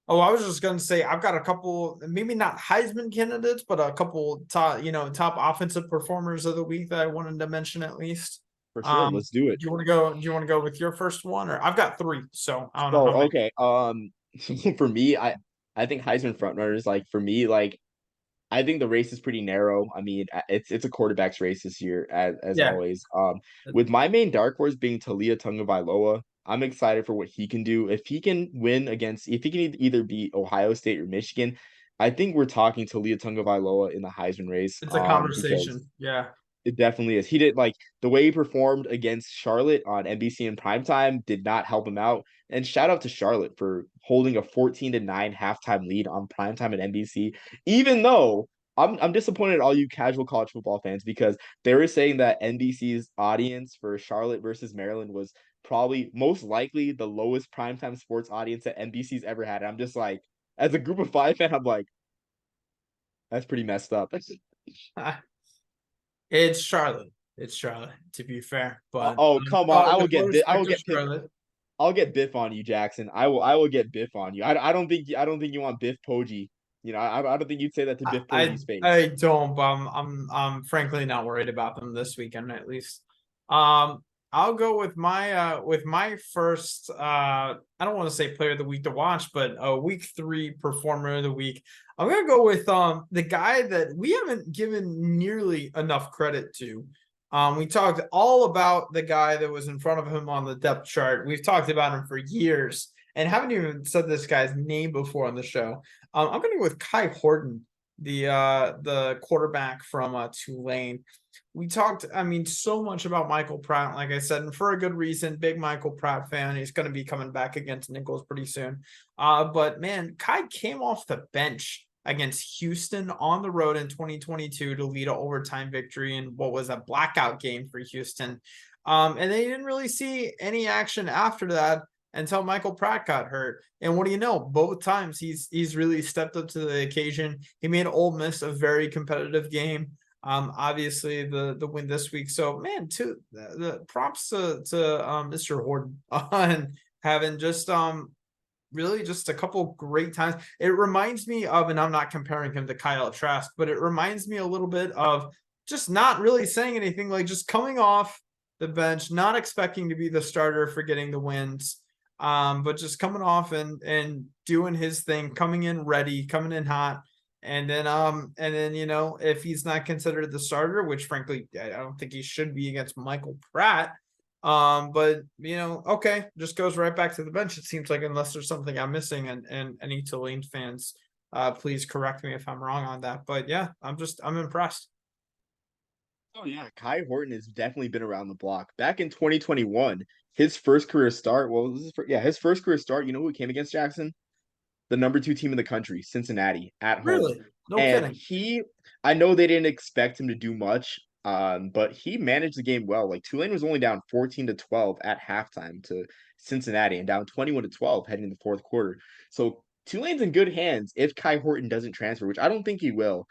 Oh, I was just gonna say I've got a couple, maybe not Heisman candidates, but a couple top offensive performers of the week that I wanted to mention at least. For sure. Let's do Do it. you want to go? Do you want to go with your first one, or I've got three, so I don't know how So many. okay. For me, I think Heisman frontrunners like for me like I think the race is pretty narrow. I mean, it's a quarterback's race this year, as Yeah, always. With my main dark horse being Talia Tungavailoa, I'm excited for what he can do. If he can win against, if he can either beat Ohio State or Michigan, I think we're talking Talia Tungavailoa in the Heisman race. it's a Because conversation. Yeah, it definitely is. He did like the way he performed against Charlotte on NBC in primetime did not help him out. And shout out to Charlotte for holding a 14-9 halftime lead on primetime at NBC, even though I'm disappointed at all you casual college football fans because they were saying that NBC's audience for Charlotte versus Maryland was probably most likely the lowest primetime sports audience that NBC's ever had. And I'm just like, as a group of five fan, I'm like, that's pretty messed up. it's Charlotte. It's Charlotte, to be fair, but Oh, come on. no, no I respect will to get Charlotte. I'll get Biff on you, Jackson. I will get Biff on you. I don't think you want Biff Poggi. You know, I don't think you'd say that to Biff I Poggi's face. I don't, but I'm frankly not worried about them this weekend at least. Um, I'll go with my first I don't want to say player of the week to watch, but a week 3 performer of the week. I'm gonna go with the guy that we haven't given nearly enough credit to. We talked all about the guy that was in front of him on the depth chart. We've talked about him for years and haven't even said this guy's name before on the show. I'm going to go with Kai Horton, the quarterback from Tulane. We talked, I mean, so much about Michael Pratt, like I said, and for a good reason. Big Michael Pratt fan. He's going to be coming back against Nichols pretty soon. But man, Kai came off the bench against Houston on the road in 2022 to lead an overtime victory in what was a blackout game for Houston. And they didn't really see any action after that until Michael Pratt got hurt. And what do you know? Both times he's really stepped up to the occasion. He made Ole Miss a very competitive game. Obviously the win this week. So man, too, the props to Mr. Horton on having just really just a couple great times. It reminds me of, and I'm not comparing him to Kyle Trask, but it reminds me a little bit of just not really saying anything, like just coming off the bench, not expecting to be the starter for getting the wins, but just coming off and doing his thing, coming in ready, coming in hot. And then, if he's not considered the starter, which frankly, I don't think he should be against Michael Pratt. But okay, just goes right back to the bench. It seems like, unless there's something I'm missing, and any Tulane fans, please correct me if I'm wrong on that. But yeah, I'm impressed. Oh yeah, Kai Horton has definitely been around the block. Back in 2021, his first career start. Well, his first career start. You know who he came against, Jackson? The number 2 team in the country, Cincinnati, at home. Really? No And kidding. I know they didn't expect him to do much, but he managed the game well. Like Tulane was only down 14-12 at halftime to Cincinnati and down 21-12 heading into the fourth quarter. So Tulane's in good hands if Kai Horton doesn't transfer, which I don't think he will.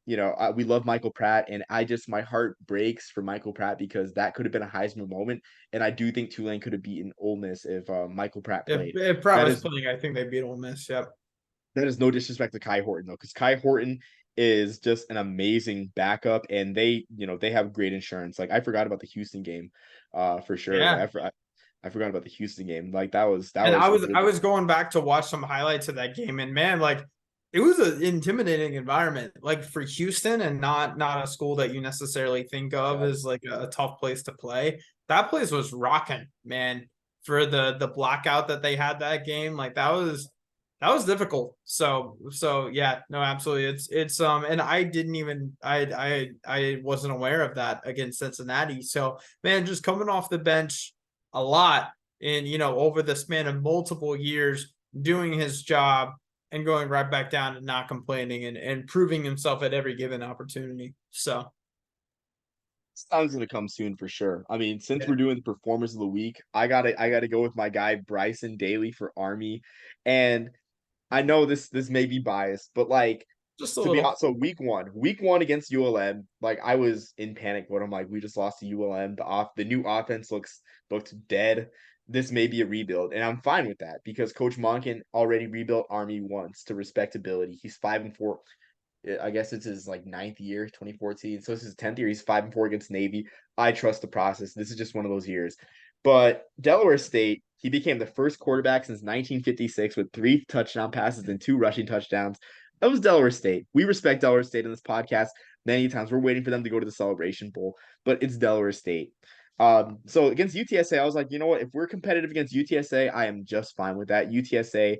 We love Michael Pratt, and my heart breaks for Michael Pratt because that could have been a Heisman moment, and I do think Tulane could have beaten Ole Miss if Michael Pratt played. If Pratt That was is playing, I think they beat Ole Miss. Yep. that is no disrespect to Kai Horton though, because Kai Horton is just an amazing backup, and they have great insurance. Like I forgot about the Houston game, for sure. Yeah. I forgot about the Houston game. Like that And was I a was good I one. was going back to watch some highlights of that game, and man, like it was an intimidating environment, like for Houston, and not a school that you necessarily think of Yeah. as like a tough place to play. That place was rocking, man. For the blackout that they had that game, like that was difficult. So yeah, no, absolutely. It's and I didn't even I wasn't aware of that against Cincinnati. So man, just coming off the bench a lot in over the span of multiple years, doing his job and going right back down and not complaining and proving himself at every given opportunity. So Time's gonna come soon for sure. I mean, since yeah, we're doing the performers of the week, I gotta go with my guy Bryson Daly for Army. And I know this may be biased, but like just a to be little. honest, so week one against ULM, like I was in panic mode. I'm like, we just lost to ULM. The new offense looked dead. This may be a rebuild, and I'm fine with that because Coach Monken already rebuilt Army once to respectability. He's 5-4. I guess it's his like ninth year, 2014. So this is his 10th year. He's 5-4 against Navy. I trust the process. This is just one of those years. But Delaware State, he became the first quarterback since 1956 with 3 touchdown passes and 2 rushing touchdowns. That was Delaware State. We respect Delaware State in this podcast many times. We're waiting for them to go to the Celebration Bowl, but it's Delaware State. So against UTSA, I was like, you know what? If we're competitive against UTSA, I am just fine with that. UTSA,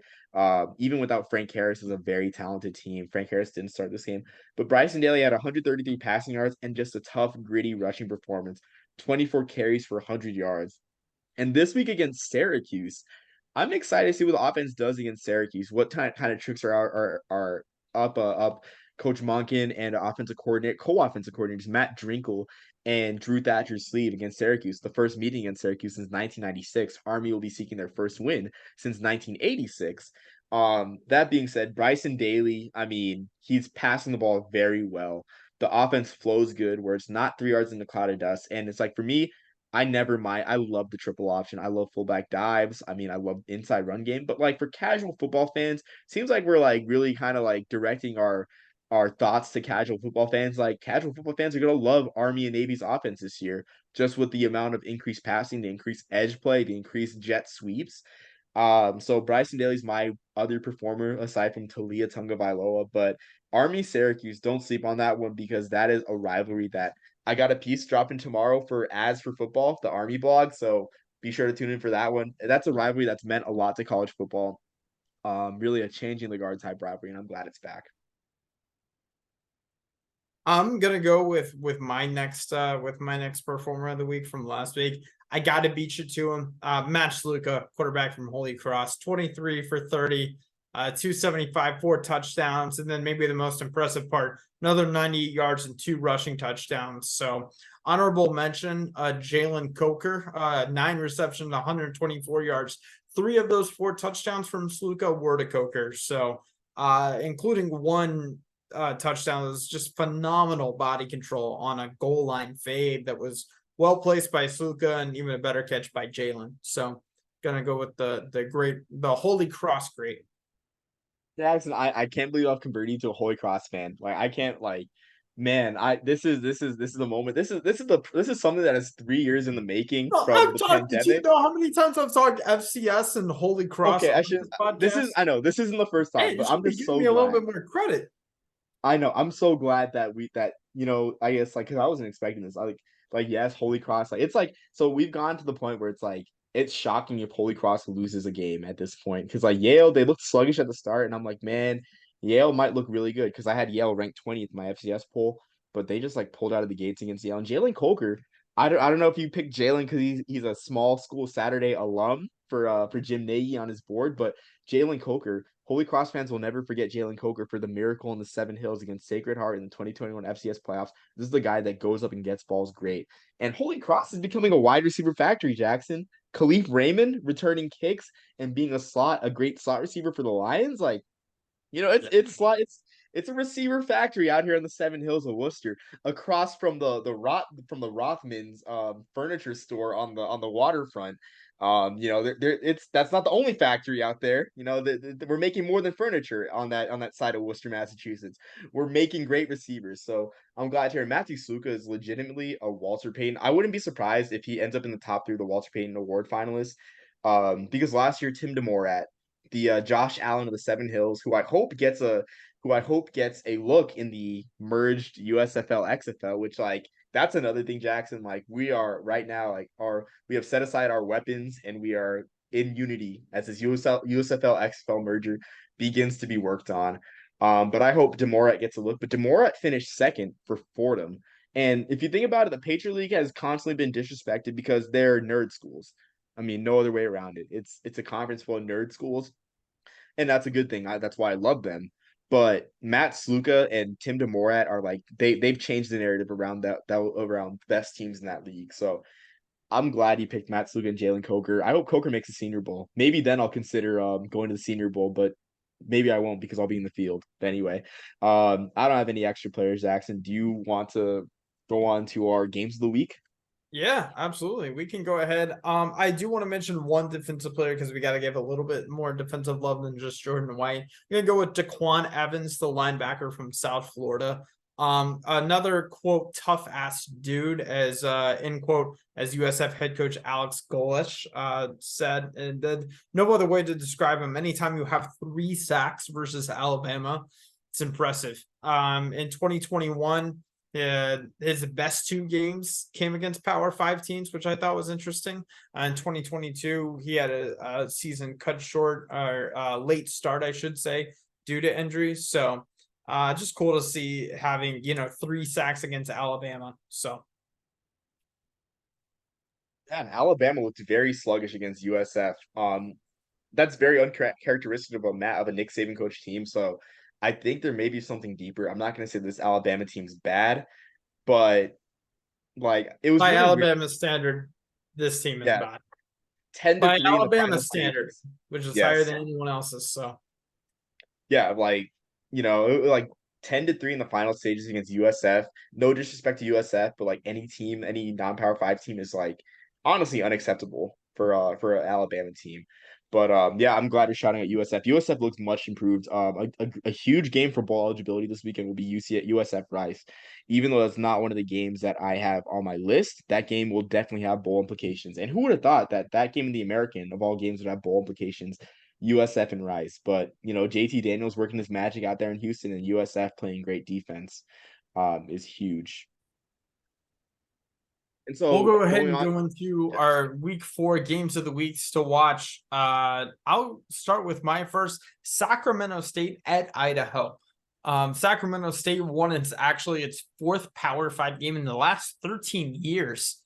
even without Frank Harris, is a very talented team. Frank Harris didn't start this game, but Bryson Daly had 133 passing yards and just a tough, gritty rushing performance. 24 carries for 100 yards. And this week against Syracuse, I'm excited to see what the offense does against Syracuse. What kind of tricks are up Coach Monken and co-offensive coordinators Matt Drinkle and Drew Thatcher's sleeve against Syracuse. The first meeting against Syracuse since 1996. Army will be seeking their first win since 1986. That being said, Bryson Daly, I mean, he's passing the ball very well. The offense flows good, where it's not 3 yards in the cloud of dust, and it's like for me, I never mind. I love the triple option. I love fullback dives. I mean, I love inside run game. But like for casual football fans, seems like we're like really kind of like directing our thoughts to casual football fans. Like casual football fans are gonna love Army and Navy's offense this year, just with the amount of increased passing, the increased edge play, the increased jet sweeps. So Bryson Daly's my other performer aside from Talia Tungavailoa, but Army Syracuse, don't sleep on that one because that is a rivalry that I got a piece dropping tomorrow for Ads for Football, the Army blog. So be sure to tune in for that one. That's a rivalry that's meant a lot to college football. Really a changing the guard type rivalry, and I'm glad it's back. I'm gonna go with my next performer of the week from last week. I gotta beat you to him. Matt Sluka, quarterback from Holy Cross, 23 for 30, 275, 4 touchdowns, and then maybe the most impressive part, another 98 yards and 2 rushing touchdowns. So honorable mention, Jalen Coker, 9 receptions, 124 yards. 3 of those 4 touchdowns from Sluka were to Coker. So including one touchdown. It was just phenomenal body control on a goal line fade that was well placed by Sluka and even a better catch by Jalen. So gonna go with the Holy Cross great. Jackson, I can't believe I've converted you to a Holy Cross fan. Like I can't like man, I this is the moment. This is something that is 3 years in the making No, from I've the talked. Do you pandemic. know how many times I've talked FCS and Holy Cross Okay, on I should this podcast? I know this isn't the first time, Hey, you but should I'm be just giving so me a little glad. bit more credit. I know. I'm so glad that I guess like because I wasn't expecting this. Like yes, Holy Cross. Like it's like so we've gone to the point where it's like it's shocking if Holy Cross loses a game at this point because like Yale they looked sluggish at the start and I'm like man Yale might look really good because I had Yale ranked 20th in my FCS poll, but they just like pulled out of the gates against Yale and Jalen Coker. I don't know if you picked Jalen because he's a small school Saturday alum for Jim Nagy on his board, but Jalen Coker. Holy Cross fans will never forget Jalen Coker for the miracle in the Seven Hills against Sacred Heart in the 2021 FCS playoffs. This is the guy that goes up and gets balls great. And Holy Cross is becoming a wide receiver factory, Jackson. Khalif Raymond returning kicks and being a great slot receiver for the Lions. Like, it's a receiver factory out here in the Seven Hills of Worcester, across from the Rothman's furniture store on the waterfront. It's that's not the only factory out there. We're making more than furniture on that side of Worcester, Massachusetts. We're making great receivers. So I'm glad to hear Matthew Sluka is legitimately a Walter Payton. I wouldn't be surprised if he ends up in the top three of the Walter Payton Award finalists. Because last year Tim DeMorat, the Josh Allen of the Seven Hills, who I hope gets a look in the merged USFL XFL, which like that's another thing, Jackson. Like we are right now, we have set aside our weapons and we are in unity as this USFL XFL merger begins to be worked on. But I hope Demorat gets a look. But Demorat finished second for Fordham. And if you think about it, the Patriot League has constantly been disrespected because they're nerd schools. I mean, no other way around it. It's a conference full of nerd schools, and that's a good thing. That's why I love them. But Matt Sluka and Tim DeMorat are like they've changed the narrative around that around best teams in that league. So I'm glad he picked Matt Sluka and Jalen Coker. I hope Coker makes a Senior Bowl. Maybe then I'll consider going to the Senior Bowl, but maybe I won't because I'll be in the field. But anyway, I don't have any extra players. Jackson, do you want to go on to our games of the week? Yeah, absolutely. We can go ahead. I do want to mention one defensive player because we got to give a little bit more defensive love than just Jordan White. I'm gonna go with Daquan Evans, the linebacker from South Florida. Another quote tough ass dude, as end quote, as USF head coach Alex Golish said, and then no other way to describe him. Anytime you have 3 sacks versus Alabama, it's impressive. In 2021. His best 2 games came against Power 5 teams, which I thought was interesting. In 2022, he had a season cut short or late start, I should say, due to injuries. So just cool to see having 3 sacks against Alabama. So Yeah, and Alabama looked very sluggish against USF. That's very uncharacteristic of a Nick Saban coach team. So I think there may be something deeper. I'm not going to say this Alabama team's bad, but like it was by really weird. Alabama standard, this team is Yeah, bad. 10 to By 3 in the Alabama final standard, stages. which is higher Yes. than anyone else's. So Yeah, like 10 to 3 in the final stages against USF. No disrespect to USF, but like any team, any non-power five team is like honestly unacceptable for an Alabama team. But yeah, I'm glad you're shouting at USF. USF looks much improved. A huge game for bowl eligibility this weekend will be USF Rice. Even though that's not one of the games that I have on my list, that game will definitely have bowl implications. And who would have thought that that game in the American of all games would have bowl implications? USF and Rice. But JT Daniels working his magic out there in Houston and USF playing great defense is huge. And we'll so go ahead going and on, go into yes. our week 4 games of the weeks to watch. I'll start with my first, Sacramento State at Idaho. Sacramento State won its 4th Power 5 game in the last 13 years.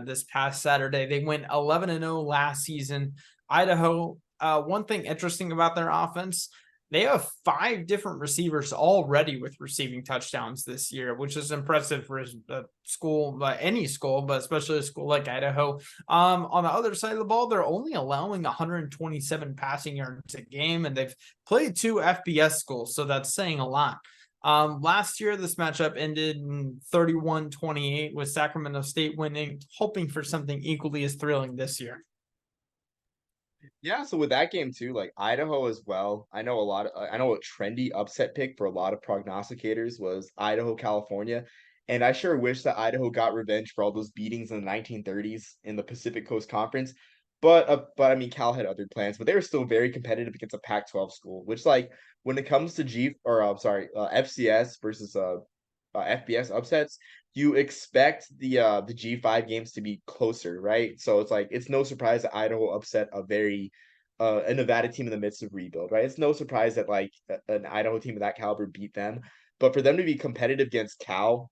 This past Saturday, they went 11-0 last season. Idaho, one thing interesting about their offense, they have 5 different receivers already with receiving touchdowns this year, which is impressive for a school, any school, but especially a school like Idaho. On the other side of the ball, they're only allowing 127 passing yards a game, and they've played 2 FBS schools, so that's saying a lot. Last year, this matchup ended in 31-28 with Sacramento State winning, hoping for something equally as thrilling this year. Yeah, so with that game too, like Idaho as well. I know a trendy upset pick for a lot of prognosticators was Idaho, California. And I sure wish that Idaho got revenge for all those beatings in the 1930s in the Pacific Coast Conference. But I mean Cal had other plans, but they were still very competitive against a Pac-12 school, which like when it comes to FCS versus FBS upsets, you expect the G5 games to be closer, right? So it's like it's no surprise that Idaho upset a Nevada team in the midst of rebuild, right? It's no surprise that like an Idaho team of that caliber beat them, but for them to be competitive against Cal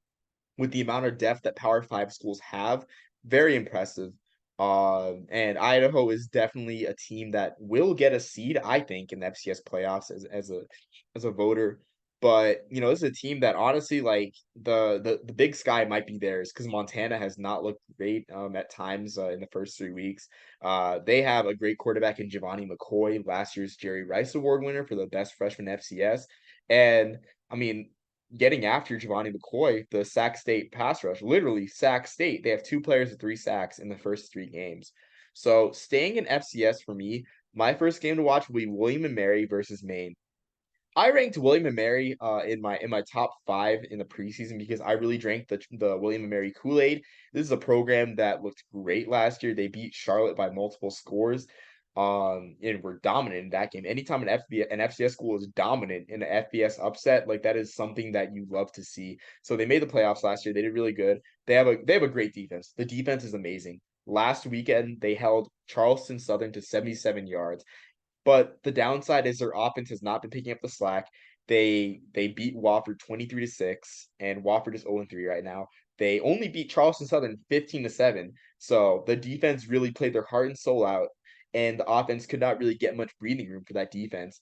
with the amount of depth that Power Five schools have, very impressive. And Idaho is definitely a team that will get a seed, I think, in the FCS playoffs as a voter. But you know, this is a team that honestly, like the big sky might be theirs because Montana has not looked great at times in the first 3 weeks. They have a great quarterback in Giovanni McCoy, last year's Jerry Rice Award winner for the best freshman FCS, and I mean getting after Giovanni McCoy, the Sac State pass rush, literally Sac State. They have 2 players with 3 sacks in the first 3 games. So staying in FCS for me, my first game to watch will be William and Mary versus Maine. I ranked William and Mary in my top 5 in the preseason because I really drank the William and Mary Kool-Aid. This is a program that looked great last year. They beat Charlotte by multiple scores. And were dominant in that game. Anytime an FCS school is dominant in an FBS upset, like that is something that you love to see. So they made the playoffs last year. They did really good. They have a great defense. The defense is amazing. Last weekend they held Charleston Southern to 77 yards. But the downside is their offense has not been picking up the slack. They beat Wofford 23-6, and Wofford is 0-3 right now. They only beat Charleston Southern 15-7. So the defense really played their heart and soul out, and the offense could not really get much breathing room for that defense.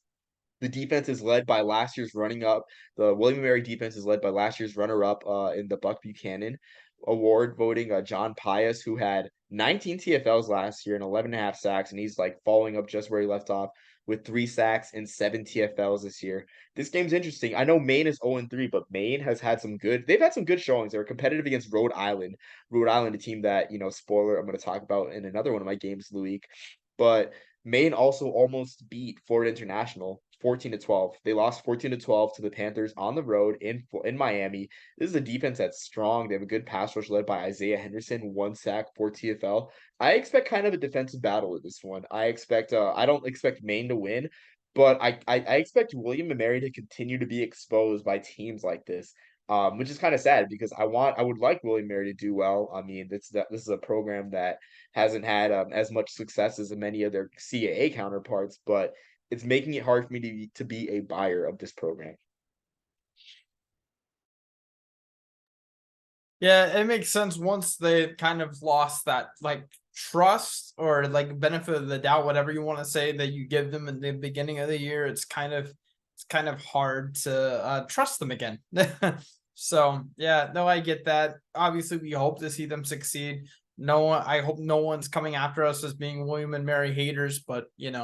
The defense is led by last year's running up. The William & Mary defense is led by last year's runner-up in the Buck Buchanan Award voting, John Pius, who had 19 TFLs last year and 11 and a half sacks, and he's like following up just where he left off with 3 sacks and 7 TFLs this year. This game's interesting. I know Maine is 0-3, but Maine has had they've had some good showings. They were competitive against Rhode Island. Rhode Island, a team that, spoiler, I'm going to talk about in another one of my games of the week. But Maine also almost beat Florida International 14-12. They lost 14-12 to the Panthers on the road in Miami. This is a defense that's strong. They have a good pass rush led by Isaiah Henderson, 1 sack, 4 TFL. I expect kind of a defensive battle at this one. I don't expect Maine to win, but I expect William and Mary to continue to be exposed by teams like this. Which is kind of sad because I would like William Mary to do well. I mean, this is a program that hasn't had as much success as many of their CAA counterparts, but it's making it hard for me to be a buyer of this program. Yeah, it makes sense once they kind of lost that like trust or like benefit of the doubt, whatever you want to say that you give them in the beginning of the year. It's kind of hard to trust them again. So yeah, no, I get that. Obviously, we hope to see them succeed. I hope no one's coming after us as being William and Mary haters, but it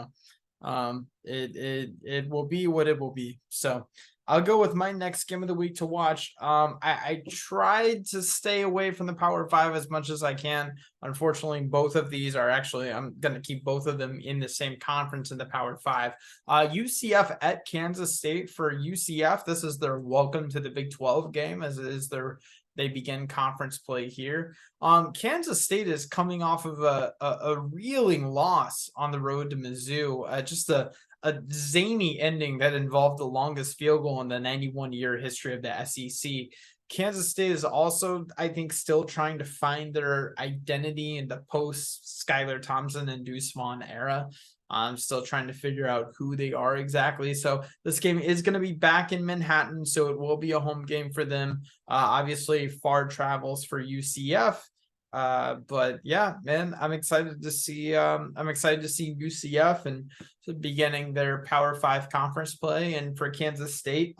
will be what it will be. So I'll go with my next game of the week to watch. I tried to stay away from the Power Five as much as I can. Unfortunately, both of these are actually, I'm going to keep both of them in the same conference in the Power Five. UCF at Kansas State for UCF. This is their welcome to the Big 12 game, as it is they begin conference play here. Kansas State is coming off of a reeling loss on the road to Mizzou. Just a zany ending that involved the longest field goal in the 91-year history of the SEC. Kansas State is also, I think, still trying to find their identity in the post Skylar Thompson and Deuce Vaughn era. I'm still trying to figure out who they are exactly. So this game is going to be back in Manhattan, so it will be a home game for them. Obviously, far travels for UCF. But yeah, man, I'm excited to see UCF and beginning their Power Five conference play. And for Kansas State,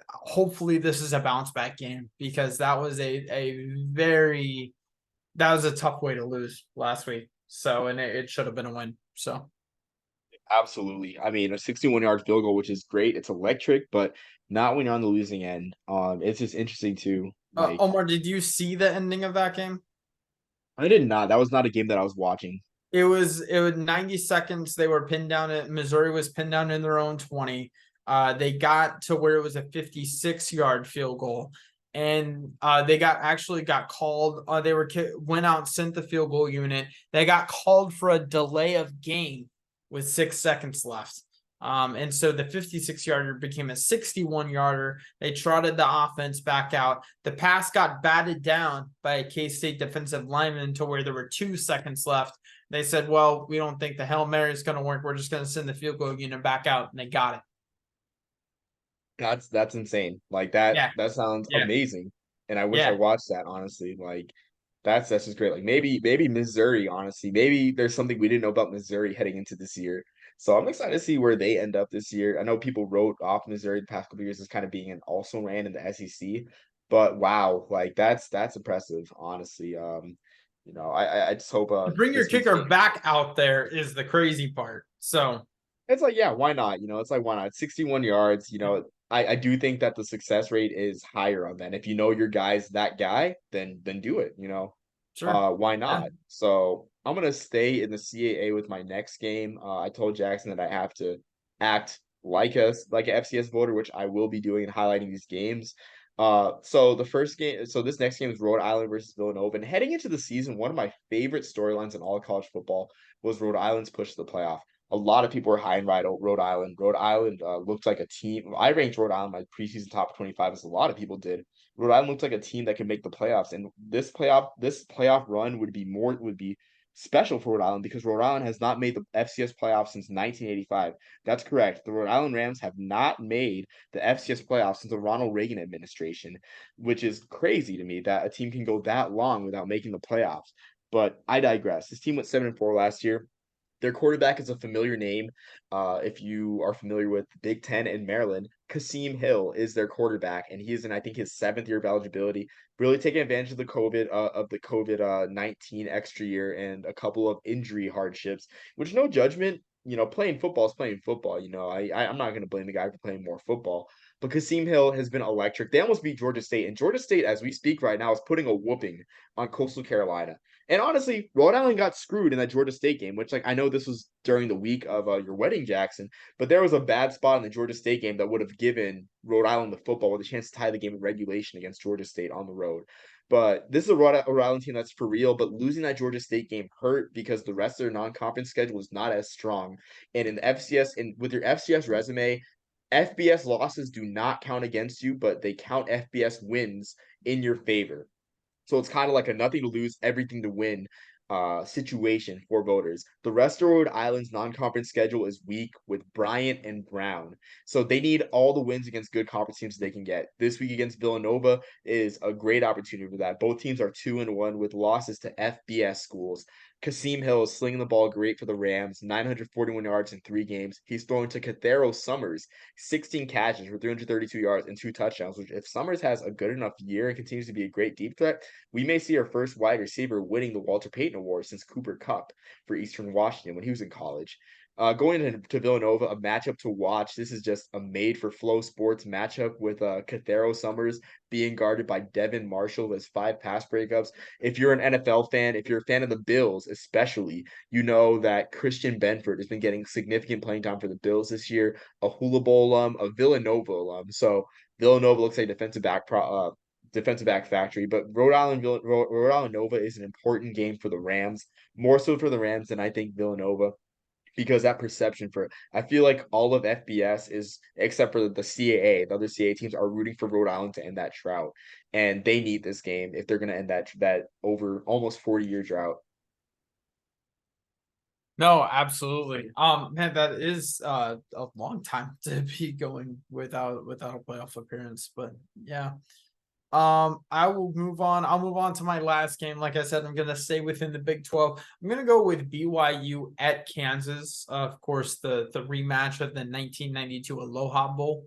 hopefully this is a bounce back game, because that was a tough way to lose last week. So, and it should have been a win. So Absolutely. I mean, a 61-yard field goal, which is great. It's electric, but not when you're on the losing end. It's just interesting too. Omar, did you see the ending of that game? I did not. That was not a game that I was watching. It was 90 seconds. They were pinned down at Missouri was pinned down in their own 20. They got to where it was a 56-yard field goal, and they got called. They went out and sent the field goal unit. They got called for a delay of game with 6 seconds left. And so the 56-yarder became a 61-yarder. They trotted the offense back out. The pass got batted down by a K-State defensive lineman to where there were 2 seconds left. They said, well, we don't think the Hail Mary is going to work. We're just going to send the field goal unit back out. And they got it. That's insane. Like that Yeah. that sounds Yeah. amazing. And I wish I Yeah. watched that, honestly. Like that's just great. Like maybe Missouri, honestly. Maybe there's something we didn't know about Missouri heading into this year. So I'm excited to see where they end up this year. I know people wrote off Missouri the past couple years as kind of being an also ran in the SEC, but wow, like that's impressive, honestly. I just hope To bring your this week's kicker game. back out there is the crazy part. So It's like, yeah, why not? It's like, why not? 61 yards, I do think that the success rate is higher on that. If you know your guy's that guy, then do it, sure. Why Yeah. not? So I'm gonna stay in the CAA with my next game. I told Jackson that I have to act like an FCS voter, which I will be doing and highlighting these games. So this next game is Rhode Island versus Villanova. And heading into the season, one of my favorite storylines in all of college football was Rhode Island's push to the playoff. A lot of people were high and right on Rhode Island. Rhode Island looked like a team. I ranked Rhode Island my preseason top 25, as a lot of people did. Rhode Island looked like a team that could make the playoffs, and this playoff run would be special for Rhode Island because Rhode Island has not made the FCS playoffs since 1985. That's correct. The Rhode Island Rams have not made the FCS playoffs since the Ronald Reagan administration, which is crazy to me that a team can go that long without making the playoffs. But I digress. This team went 7-4 last year. Their quarterback is a familiar name. If you are familiar with Big Ten in Maryland, Kasim Hill is their quarterback, and he is in, I think, his 7th year of eligibility. Really taking advantage of the COVID-19 extra year and a couple of injury hardships. Which, no judgment. Playing football is playing football. I'm not going to blame the guy for playing more football. But Kasim Hill has been electric. They almost beat Georgia State, and Georgia State, as we speak right now, is putting a whooping on Coastal Carolina. And honestly, Rhode Island got screwed in that Georgia State game, which, like, I know this was during the week of your wedding, Jackson, but there was a bad spot in the Georgia State game that would have given Rhode Island the football with a chance to tie the game in regulation against Georgia State on the road. But this is a Rhode Island team that's for real, but losing that Georgia State game hurt because the rest of their non-conference schedule is not as strong. And in the FCS, and with your FCS resume, FBS losses do not count against you, but they count FBS wins in your favor. So it's kind of like a nothing to lose, everything to win situation for voters. The rest of Rhode Island's non-conference schedule is weak with Bryant and Brown. So they need all the wins against good conference teams they can get. This week against Villanova is a great opportunity for that. Both teams are 2-1 with losses to FBS schools. Kasim Hill is slinging the ball great for the Rams, 941 yards in 3 games. He's throwing to Cathero Summers, 16 catches for 332 yards and 2 touchdowns, which if Summers has a good enough year and continues to be a great deep threat, we may see our first wide receiver winning the Walter Payton Award since Cooper Kupp for Eastern Washington when he was in college. Going to Villanova, a matchup to watch. This is just a made for Flow Sports matchup with Cathero Summers being guarded by Devin Marshall with 5 pass breakups. If you're an NFL fan, if you're a fan of the Bills, especially, you know that Christian Benford has been getting significant playing time for the Bills this year, a Hula Bowl alum, a Villanova alum. So Villanova looks like defensive back factory, but Rhode Island Nova is an important game for the Rams, more so for the Rams than I think Villanova, because that perception for I feel like all of FBS is except for the CAA, the other CAA teams are rooting for Rhode Island to end that drought, and they need this game if they're going to end that over almost 40-year drought. No, absolutely. Man, that is a long time to be going without a playoff appearance, but yeah. I will move on. I'll move on to my last game. Like I said, I'm going to stay within the Big 12. I'm going to go with BYU at Kansas. Of course, the rematch of the 1992 Aloha Bowl.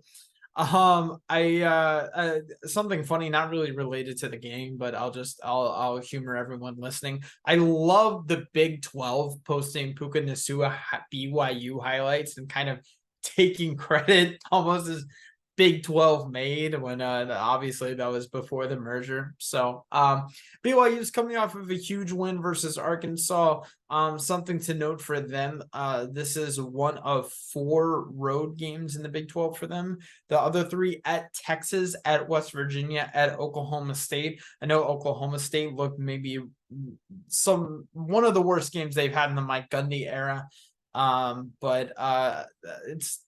Something funny, not really related to the game, but I'll humor everyone listening. I love the Big 12 posting Puka Nacua BYU highlights and kind of taking credit almost as Big 12 made when obviously that was before the merger. So BYU is coming off of a huge win versus Arkansas. Something to note for them, this is one of 4 road games in the Big 12 for them. The other 3 at Texas, at West Virginia, at Oklahoma State. I know Oklahoma State looked maybe one of the worst games they've had in the Mike Gundy era. But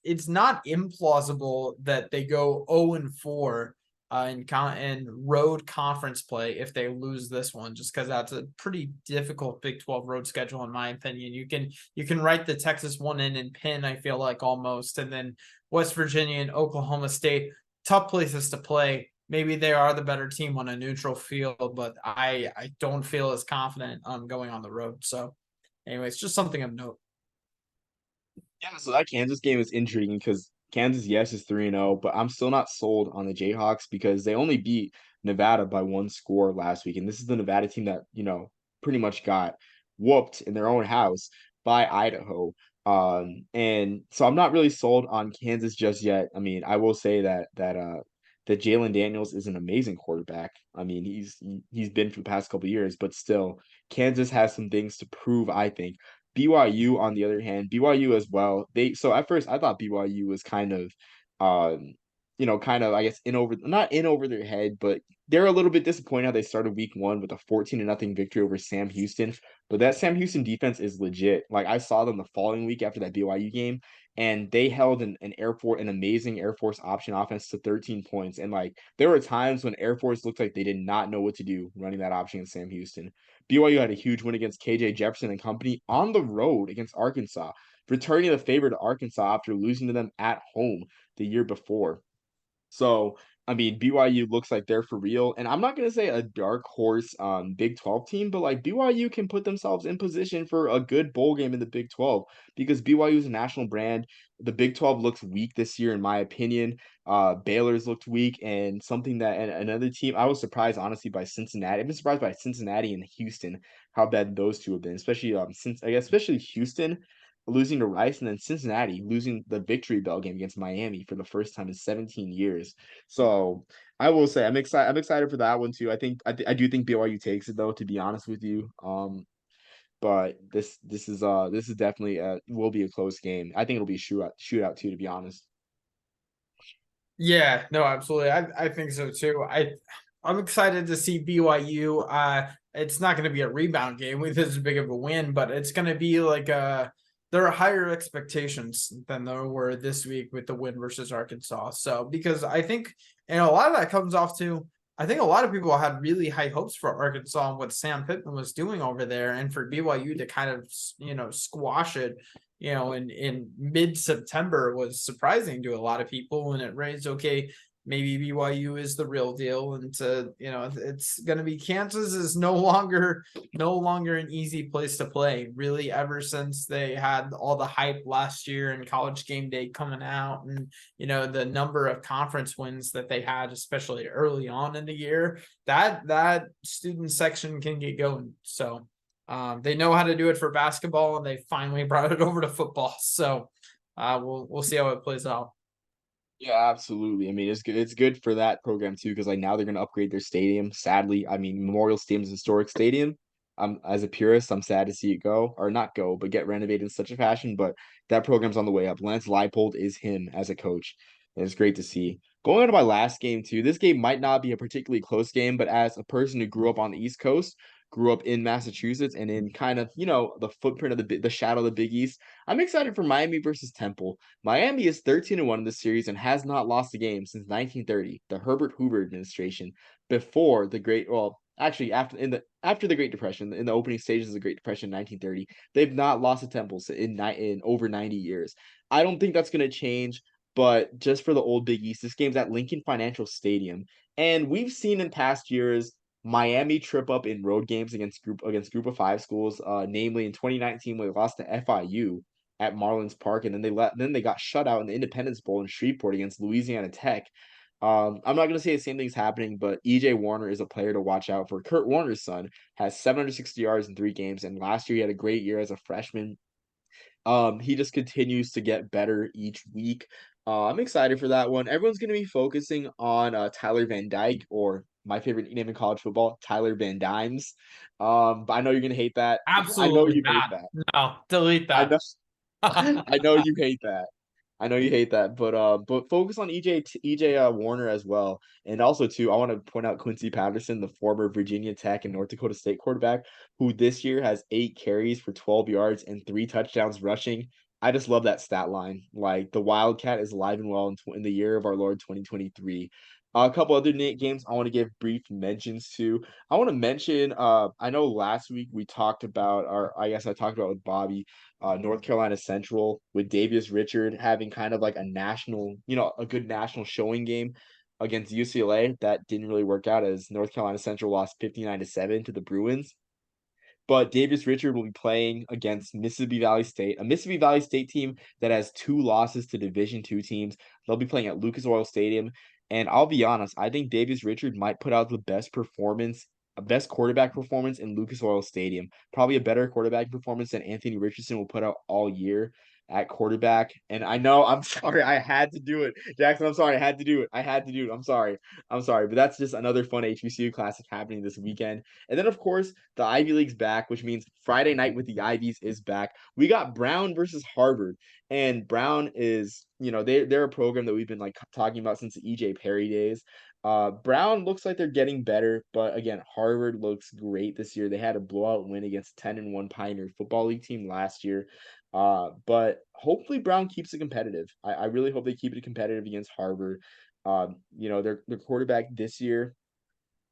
it's not implausible that they go 0-4 in road conference play if they lose this one, just because that's a pretty difficult Big 12 road schedule in my opinion. You can write the Texas one in and pin, I feel like, almost, and then West Virginia and Oklahoma State, tough places to play. Maybe they are the better team on a neutral field, but I don't feel as confident going on the road. So anyways, just something of note. Yeah, so that Kansas game is intriguing because Kansas, yes, is 3-0, but I'm still not sold on the Jayhawks because they only beat Nevada by 1 score last week. And this is the Nevada team that, pretty much got whooped in their own house by Idaho. And so I'm not really sold on Kansas just yet. I mean, I will say that Jalen Daniels is an amazing quarterback. I mean, he's been for the past couple of years, but still, Kansas has some things to prove, I think. BYU, on the other hand, BYU as well. So at first I thought BYU was kind of, I guess not in over their head, but they're a little bit disappointed how they started week 1 with a 14-0 victory over Sam Houston. But that Sam Houston defense is legit. Like, I saw them the following week after that BYU game, and they held an amazing Air Force option offense to 13 points. And like, there were times when Air Force looked like they did not know what to do running that option against Sam Houston. BYU had a huge win against KJ Jefferson and company on the road against Arkansas, returning the favor to Arkansas after losing to them at home the year before. So, I mean, BYU looks like they're for real. And I'm not going to say a dark horse Big 12 team, but like BYU can put themselves in position for a good bowl game in the Big 12 because BYU is a national brand. The Big 12 looks weak this year, in my opinion. Baylor's looked weak, and something that and another team, I was surprised, honestly, by Cincinnati. I've been surprised by Cincinnati and Houston, how bad those two have been, especially especially Houston losing to Rice, and then Cincinnati losing the victory bell game against Miami for the first time in 17 years. So I will say I'm excited. I'm excited for that one too. I do think BYU takes it though, to be honest with you. But this is definitely will be a close game. I think it'll be shootout too, to be honest. Yeah, no, absolutely. I think so too. I'm excited to see BYU. It's not going to be a rebound game with as big of a win, but it's going to be like there are higher expectations than there were this week with the win versus Arkansas. So because I think, and a lot of that comes off to, I think a lot of people had really high hopes for Arkansas and what Sam Pittman was doing over there, and for BYU to kind of squash it in mid-September was surprising to a lot of people, and it raised, okay, maybe BYU is the real deal, and it's going to be Kansas is no longer an easy place to play, really, ever since they had all the hype last year and College Game Day coming out, and the number of conference wins that they had, especially early on in the year, that student section can get going. So they know how to do it for basketball, and they finally brought it over to football. So we'll see how it plays out. Yeah, absolutely. I mean, it's good. It's good for that program too, because like now they're going to upgrade their stadium. Sadly, I mean, Memorial Stadium is a historic stadium. As a purist, I'm sad to see it go, or not go, but get renovated in such a fashion. But that program's on the way up. Lance Leipold is him as a coach, and it's great to see. Going on to my last game too. This game might not be a particularly close game, but as a person who grew up on the East Coast, grew up in Massachusetts, and in kind of the footprint of the shadow of the Big East, I'm excited for Miami versus Temple. Miami is 13-1 in this series and has not lost a game since 1930, the Herbert Hoover administration, before the actually after the Great Depression, in the opening stages of the Great Depression in 1930, they've not lost a Temple in over 90 years. I don't think that's going to change, but just for the old Big East, this game's at Lincoln Financial Stadium, and we've seen in past years Miami trip up in road games against group of 5 schools, namely in 2019 when they lost to FIU at Marlins Park, and then they got shut out in the Independence Bowl in Shreveport against Louisiana Tech. I'm not going to say the same thing's happening, but EJ Warner is a player to watch out for. Kurt Warner's son has 760 yards in 3 games, and last year he had a great year as a freshman. He just continues to get better each week. I'm excited for that one. Everyone's going to be focusing on Tyler Van Dyke, or my favorite name in college football, Tyler Van Dimes. But I know you're going to hate that. I know Absolutely you hate not. that. No, delete I that. know. I know you hate that. I know you hate that, but focus on EJ Warner as well, and also too, I want to point out Quincy Patterson, the former Virginia Tech and North Dakota State quarterback, who this year has 8 carries for 12 yards and 3 touchdowns rushing. I just love that stat line. Like the Wildcat is alive and well in the year of our Lord 2023. A couple other games I want to give brief mentions to. I want to mention. I know last week we talked about, or I guess I talked about with Bobby, North Carolina Central with Davius Richard having kind of like a national, a good national showing game against UCLA. That didn't really work out as North Carolina Central lost 59-7 to the Bruins. But Davius Richard will be playing against Mississippi Valley State, a Mississippi Valley State team that has 2 losses to Division II teams. They'll be playing at Lucas Oil Stadium. And I'll be honest, I think Davius Richard might put out the best performance, a best quarterback performance in Lucas Oil Stadium. Probably a better quarterback performance than Anthony Richardson will put out all year at quarterback. And I know, I'm sorry, I had to do it. Jackson, I'm sorry, I had to do it. I had to do it. I'm sorry. I'm sorry. But that's just another fun HBCU classic happening this weekend. And then, of course, the Ivy League's back, which means Friday night with the Ivies is back. We got Brown versus Harvard, and Brown is, they're a program that we've been like talking about since the EJ Perry days. Brown looks like they're getting better, but again, Harvard looks great this year. They had a blowout win against 10-1 Pioneer Football League team last year. But hopefully Brown keeps it competitive. I really hope they keep it competitive against Harvard. Their quarterback this year,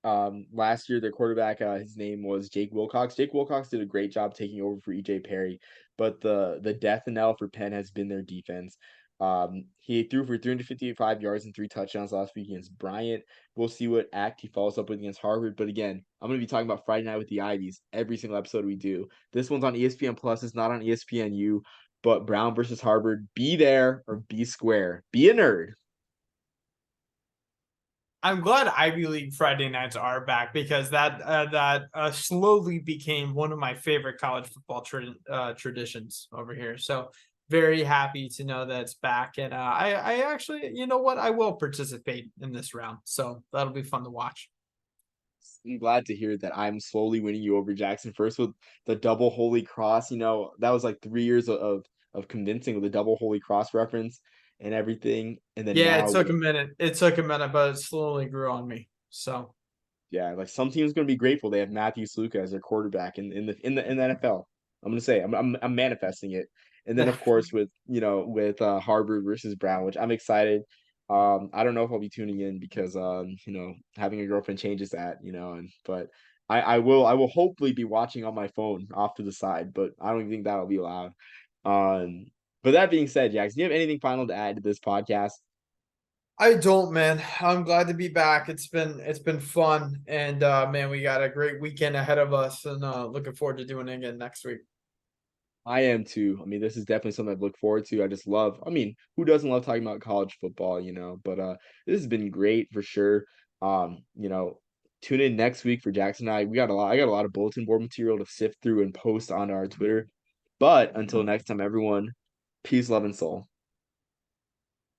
last year their quarterback, his name was Jake Wilcox. Jake Wilcox did a great job taking over for EJ Perry, but the death knell for Penn has been their defense. He threw for 355 yards and 3 touchdowns last week against Bryant. We'll see what act he follows up with against Harvard. But again, I'm going to be talking about Friday night with the Ivies every single episode we do. This one's on ESPN Plus. It's not on ESPNU. But Brown versus Harvard, be there or be square. Be a nerd. I'm glad Ivy League Friday nights are back because that slowly became one of my favorite college football traditions over here. So very happy to know that it's back, and I actually, you know what, I will participate in this round, so that'll be fun to watch. I'm glad to hear that I'm slowly winning you over, Jackson. First with the double Holy Cross, that was like 3 years of convincing with the double Holy Cross reference and everything, and then Yeah, it now took a with, minute. It took a minute, but it slowly grew on me. So yeah, like some teams going to be grateful they have Matthew Sluka as their quarterback in the NFL. I'm going to say I'm manifesting it, and then of course with Harvard versus Brown, which I'm excited. I don't know if I'll be tuning in because having a girlfriend changes that, but I will hopefully be watching on my phone off to the side, but I don't even think that'll be allowed. Um, but that being said, Jax, do you have anything final to add to this podcast? I don't, man. I'm glad to be back. It's been fun, and man, we got a great weekend ahead of us, and looking forward to doing it again next week. I am too. I mean, this is definitely something I look forward to. I just love, I mean, who doesn't love talking about college football, But this has been great for sure. Um, you know, Tune in next week for Jackson and I. I got a lot of bulletin board material to sift through and post on our Twitter. But until next time, everyone, peace, love, and soul.